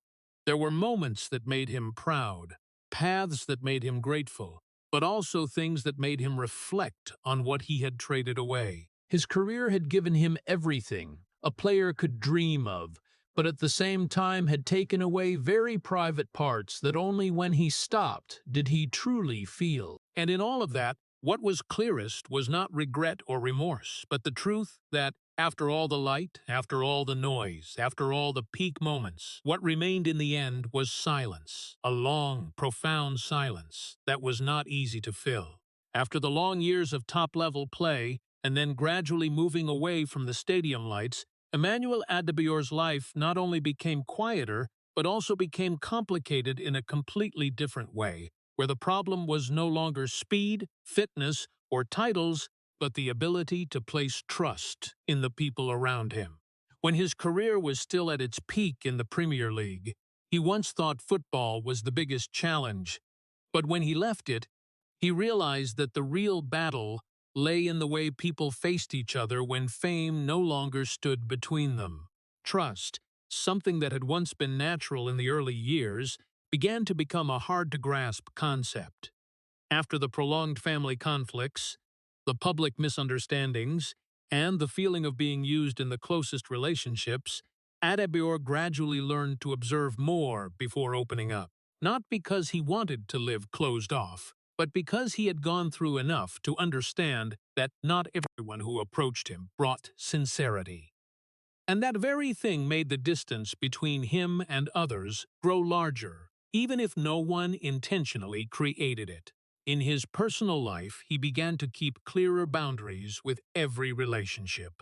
There were moments that made him proud, paths that made him grateful, but also things that made him reflect on what he had traded away. His career had given him everything a player could dream of, but at the same time had taken away very private parts that only when he stopped did he truly feel. And in all of that, what was clearest was not regret or remorse, but the truth that after all the light, after all the noise, after all the peak moments, what remained in the end was silence, a long, profound silence that was not easy to fill. After the long years of top-level play, and then gradually moving away from the stadium lights, Emmanuel Adebayor's life not only became quieter, but also became complicated in a completely different way, where the problem was no longer speed, fitness, or titles, but the ability to place trust in the people around him. When his career was still at its peak in the Premier League, he once thought football was the biggest challenge, but when he left it, he realized that the real battle lay in the way people faced each other when fame no longer stood between them. Trust, something that had once been natural in the early years, began to become a hard-to-grasp concept. After the prolonged family conflicts, the public misunderstandings, and the feeling of being used in the closest relationships, Adebayor gradually learned to observe more before opening up. Not because he wanted to live closed off, but because he had gone through enough to understand that not everyone who approached him brought sincerity. And that very thing made the distance between him and others grow larger, even if no one intentionally created it. In his personal life, he began to keep clearer boundaries with every relationship.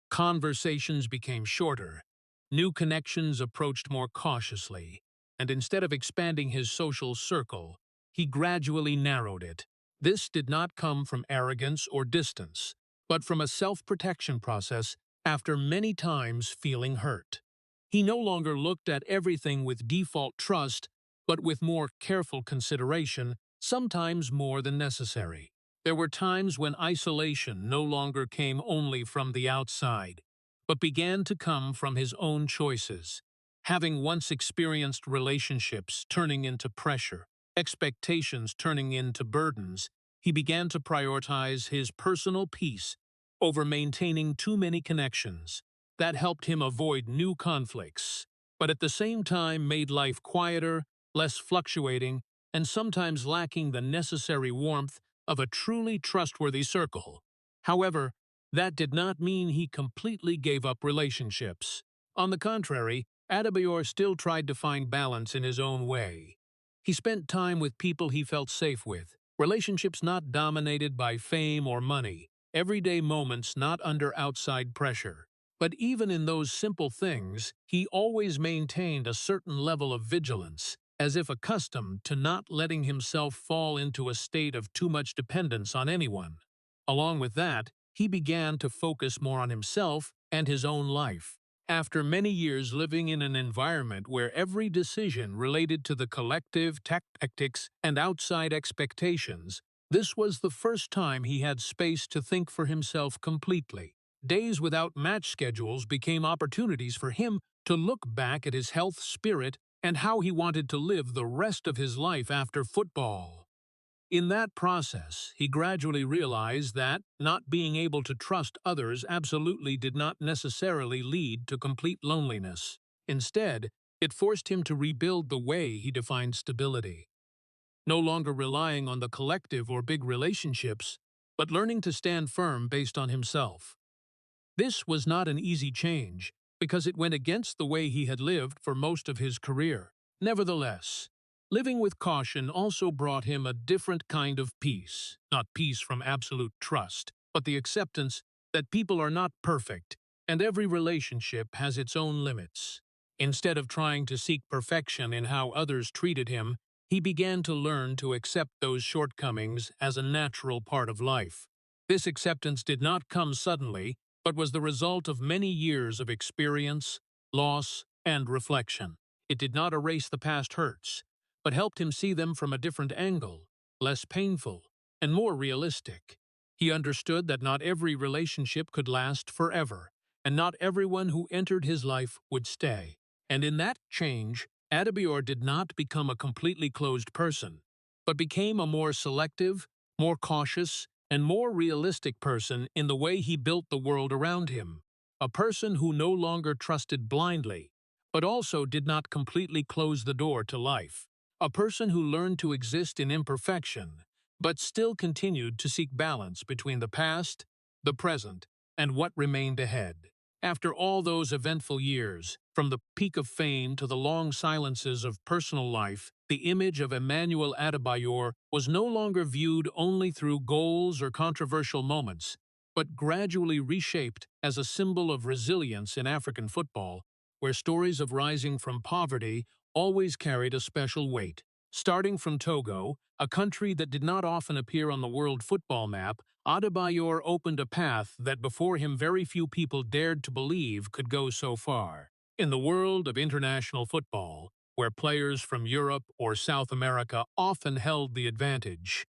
Conversations became shorter, new connections approached more cautiously, and instead of expanding his social circle, he gradually narrowed it. This did not come from arrogance or distance, but from a self-protection process after many times feeling hurt. He no longer looked at everything with default trust, but with more careful consideration, sometimes more than necessary. There were times when isolation no longer came only from the outside, but began to come from his own choices. Having once experienced relationships turning into pressure, expectations turning into burdens, he began to prioritize his personal peace over maintaining too many connections. That helped him avoid new conflicts, but at the same time made life quieter, less fluctuating, and sometimes lacking the necessary warmth of a truly trustworthy circle. However, that did not mean he completely gave up relationships. On the contrary, Adebayor still tried to find balance in his own way. He spent time with people he felt safe with, relationships not dominated by fame or money, everyday moments not under outside pressure. But even in those simple things, he always maintained a certain level of vigilance, as if accustomed to not letting himself fall into a state of too much dependence on anyone. Along with that, he began to focus more on himself and his own life. After many years living in an environment where every decision related to the collective tactics and outside expectations, this was the first time he had space to think for himself completely. Days without match schedules became opportunities for him to look back at his health, spirit, and how he wanted to live the rest of his life after football. In that process, he gradually realized that not being able to trust others absolutely did not necessarily lead to complete loneliness. Instead, it forced him to rebuild the way he defined stability, no longer relying on the collective or big relationships, but learning to stand firm based on himself. This was not an easy change, because it went against the way he had lived for most of his career. Nevertheless, living with caution also brought him a different kind of peace, not peace from absolute trust, but the acceptance that people are not perfect, and every relationship has its own limits. Instead of trying to seek perfection in how others treated him, he began to learn to accept those shortcomings as a natural part of life. This acceptance did not come suddenly, but was the result of many years of experience, loss, and reflection. It did not erase the past hurts, but helped him see them from a different angle, less painful, and more realistic. He understood that not every relationship could last forever, and not everyone who entered his life would stay. And in that change, Adebayor did not become a completely closed person, but became a more selective, more cautious, and more realistic person in the way he built the world around him. A person who no longer trusted blindly, but also did not completely close the door to life. A person who learned to exist in imperfection, but still continued to seek balance between the past, the present, and what remained ahead. After all those eventful years, from the peak of fame to the long silences of personal life, the image of Emmanuel Adebayor was no longer viewed only through goals or controversial moments, but gradually reshaped as a symbol of resilience in African football, where stories of rising from poverty always carried a special weight. Starting from Togo, a country that did not often appear on the world football map, Adebayor opened a path that before him very few people dared to believe could go so far. In the world of international football, where players from Europe or South America often held the advantage,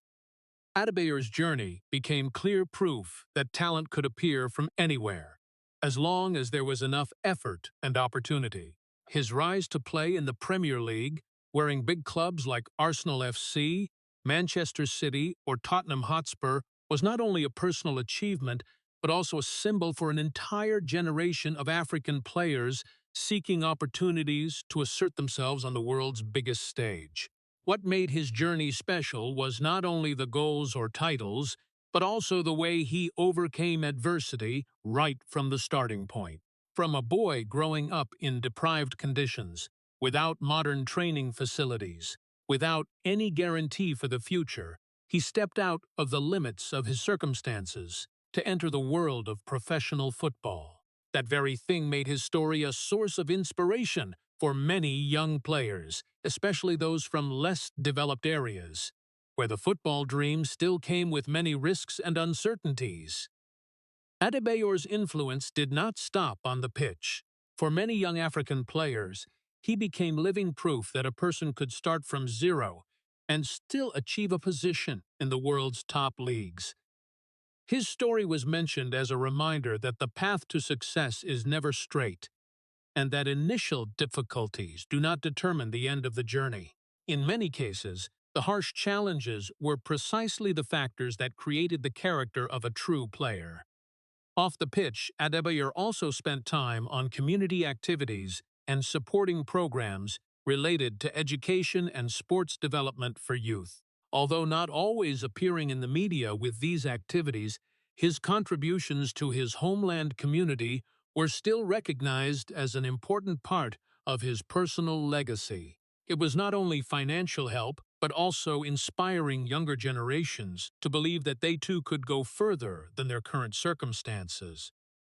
Adebayor's journey became clear proof that talent could appear from anywhere, as long as there was enough effort and opportunity. His rise to play in the Premier League, wearing big clubs like Arsenal FC, Manchester City, or Tottenham Hotspur, was not only a personal achievement, but also a symbol for an entire generation of African players seeking opportunities to assert themselves on the world's biggest stage. What made his journey special was not only the goals or titles, but also the way he overcame adversity right from the starting point. From a boy growing up in deprived conditions, without modern training facilities, without any guarantee for the future, he stepped out of the limits of his circumstances to enter the world of professional football. That very thing made his story a source of inspiration for many young players, especially those from less developed areas, where the football dream still came with many risks and uncertainties. Adebayor's influence did not stop on the pitch. For many young African players, he became living proof that a person could start from zero and still achieve a position in the world's top leagues. His story was mentioned as a reminder that the path to success is never straight, and that initial difficulties do not determine the end of the journey. In many cases, the harsh challenges were precisely the factors that created the character of a true player. Off the pitch, Adebayor also spent time on community activities and supporting programs related to education and sports development for youth. Although not always appearing in the media with these activities, his contributions to his homeland community were still recognized as an important part of his personal legacy. It was not only financial help, but also inspiring younger generations to believe that they too could go further than their current circumstances.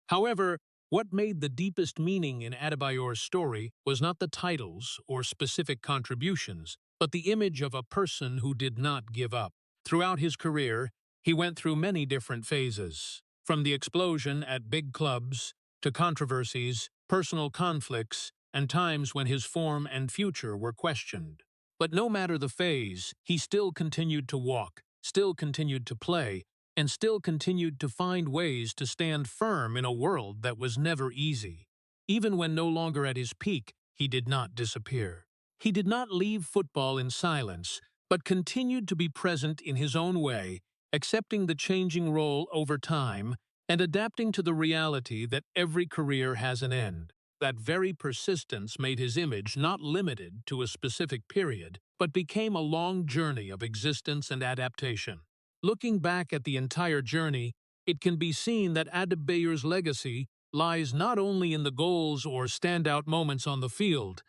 However, what made the deepest meaning in Adebayor's story was not the titles or specific contributions, but the image of a person who did not give up. Throughout his career, he went through many different phases, from the explosion at big clubs to controversies, personal conflicts, and times when his form and future were questioned. But no matter the phase, he still continued to walk, still continued to play, and still continued to find ways to stand firm in a world that was never easy. Even when no longer at his peak, he did not disappear. He did not leave football in silence, but continued to be present in his own way, accepting the changing role over time and adapting to the reality that every career has an end. That very persistence made his image not limited to a specific period, but became a long journey of existence and adaptation. Looking back at the entire journey, it can be seen that Adebayor's legacy lies not only in the goals or standout moments on the field,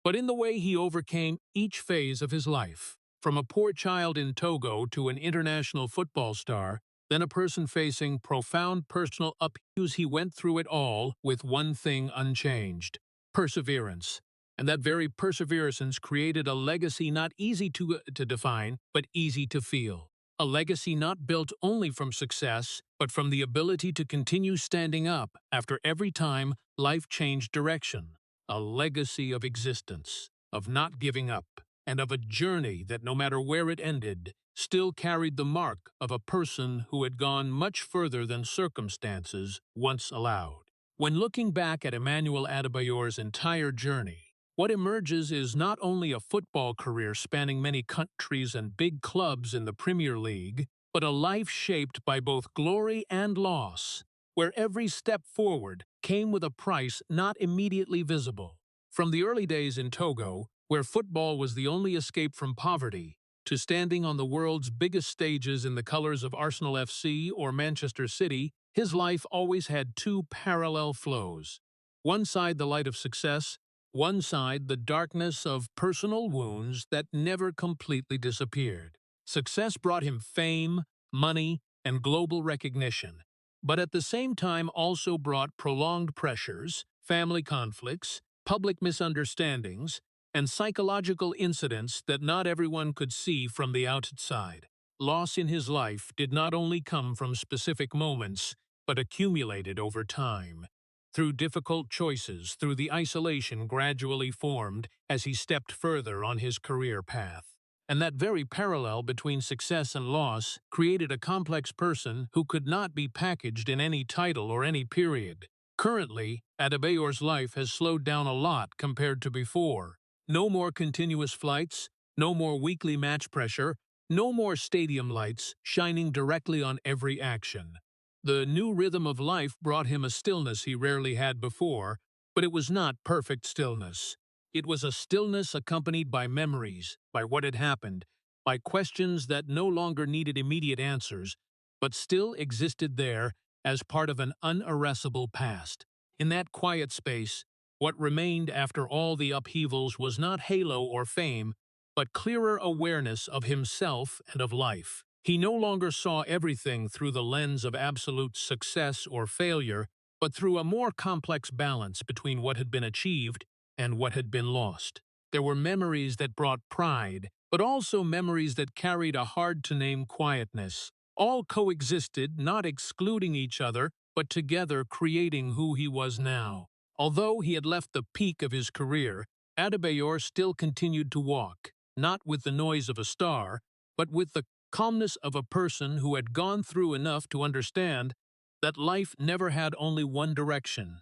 but in the way he overcame each phase of his life. From a poor child in Togo to an international football star, then a person facing profound personal upheavals, he went through it all with one thing unchanged: perseverance. And that very perseverance created a legacy not easy to define, but easy to feel. A legacy not built only from success, but from the ability to continue standing up after every time life changed direction. A legacy of existence, of not giving up, and of a journey that, no matter where it ended, still carried the mark of a person who had gone much further than circumstances once allowed. When looking back at Emmanuel Adebayor's entire journey, what emerges is not only a football career spanning many countries and big clubs in the Premier League, but a life shaped by both glory and loss, where every step forward came with a price not immediately visible. From the early days in Togo, where football was the only escape from poverty, to standing on the world's biggest stages in the colors of Arsenal FC or Manchester City, his life always had two parallel flows. One side the light of success, one side the darkness of personal wounds that never completely disappeared. Success brought him fame, money, and global recognition, but at the same time also brought prolonged pressures, family conflicts, public misunderstandings, and psychological incidents that not everyone could see from the outside. Loss in his life did not only come from specific moments, but accumulated over time. Through difficult choices, through the isolation gradually formed as he stepped further on his career path. And that very parallel between success and loss created a complex person who could not be packaged in any title or any period. Currently, Adebayor's life has slowed down a lot compared to before. No more continuous flights, no more weekly match pressure, no more stadium lights shining directly on every action. The new rhythm of life brought him a stillness he rarely had before, but it was not perfect stillness. It was a stillness accompanied by memories, by what had happened, by questions that no longer needed immediate answers, but still existed there as part of an unarrestable past. In that quiet space, what remained after all the upheavals was not halo or fame, but clearer awareness of himself and of life. He no longer saw everything through the lens of absolute success or failure, but through a more complex balance between what had been achieved and what had been lost. There were memories that brought pride, but also memories that carried a hard-to-name quietness. All coexisted, not excluding each other, but together creating who he was now. Although he had left the peak of his career, Adebayor still continued to walk, not with the noise of a star, but with the calmness of a person who had gone through enough to understand that life never had only one direction.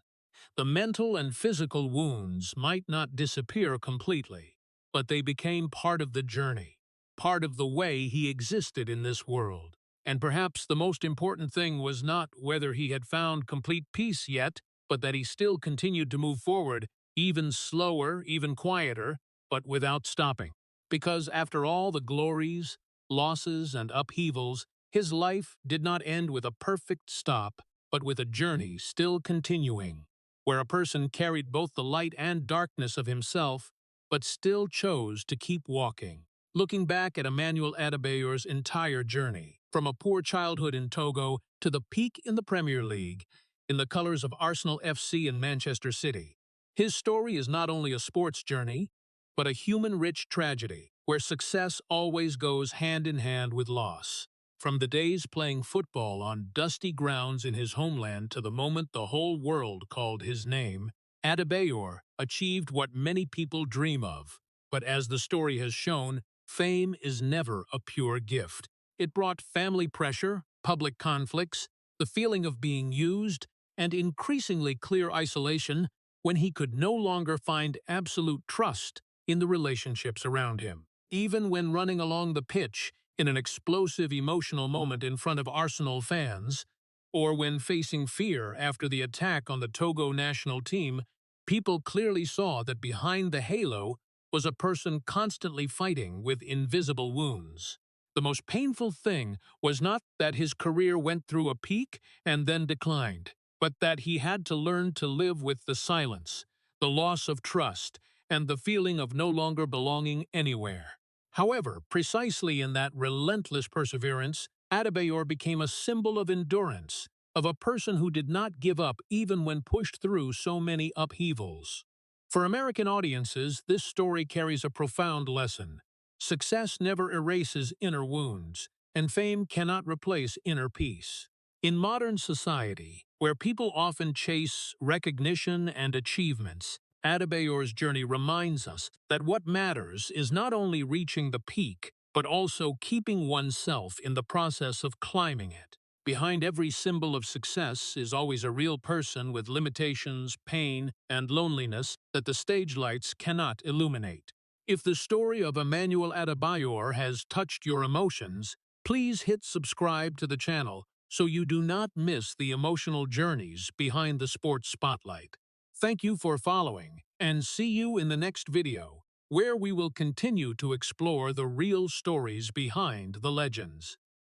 The mental and physical wounds might not disappear completely, but they became part of the journey, part of the way he existed in this world. And perhaps the most important thing was not whether he had found complete peace yet, but that he still continued to move forward, even slower, even quieter, but without stopping. Because after all the glories, losses, and upheavals, his life did not end with a perfect stop, but with a journey still continuing, where a person carried both the light and darkness of himself, but still chose to keep walking. Looking back at Emmanuel Adebayor's entire journey, from a poor childhood in Togo to the peak in the Premier League, in the colors of Arsenal FC and Manchester City, his story is not only a sports journey, but a human-rich tragedy, where success always goes hand in hand with loss. From the days playing football on dusty grounds in his homeland to the moment the whole world called his name, Adebayor achieved what many people dream of. But as the story has shown, fame is never a pure gift. It brought family pressure, public conflicts, the feeling of being used, and increasingly clear isolation when he could no longer find absolute trust in the relationships around him. Even when running along the pitch in an explosive emotional moment in front of Arsenal fans, or when facing fear after the attack on the Togo national team, People clearly saw that behind the halo was a person constantly fighting with invisible wounds. The most painful thing was not that his career went through a peak and then declined, but that he had to learn to live with the silence, the loss of trust, and the feeling of no longer belonging anywhere. However, precisely in that relentless perseverance, Adebayor became a symbol of endurance, of a person who did not give up even when pushed through so many upheavals. For American audiences, this story carries a profound lesson. Success never erases inner wounds, and fame cannot replace inner peace. In modern society, where people often chase recognition and achievements, Adebayor's journey reminds us that what matters is not only reaching the peak, but also keeping oneself in the process of climbing it. Behind every symbol of success is always a real person with limitations, pain, and loneliness that the stage lights cannot illuminate. If the story of Emmanuel Adebayor has touched your emotions, please hit subscribe to the channel so you do not miss the emotional journeys behind the sports spotlight. Thank you for following, and see you in the next video, where we will continue to explore the real stories behind the legends.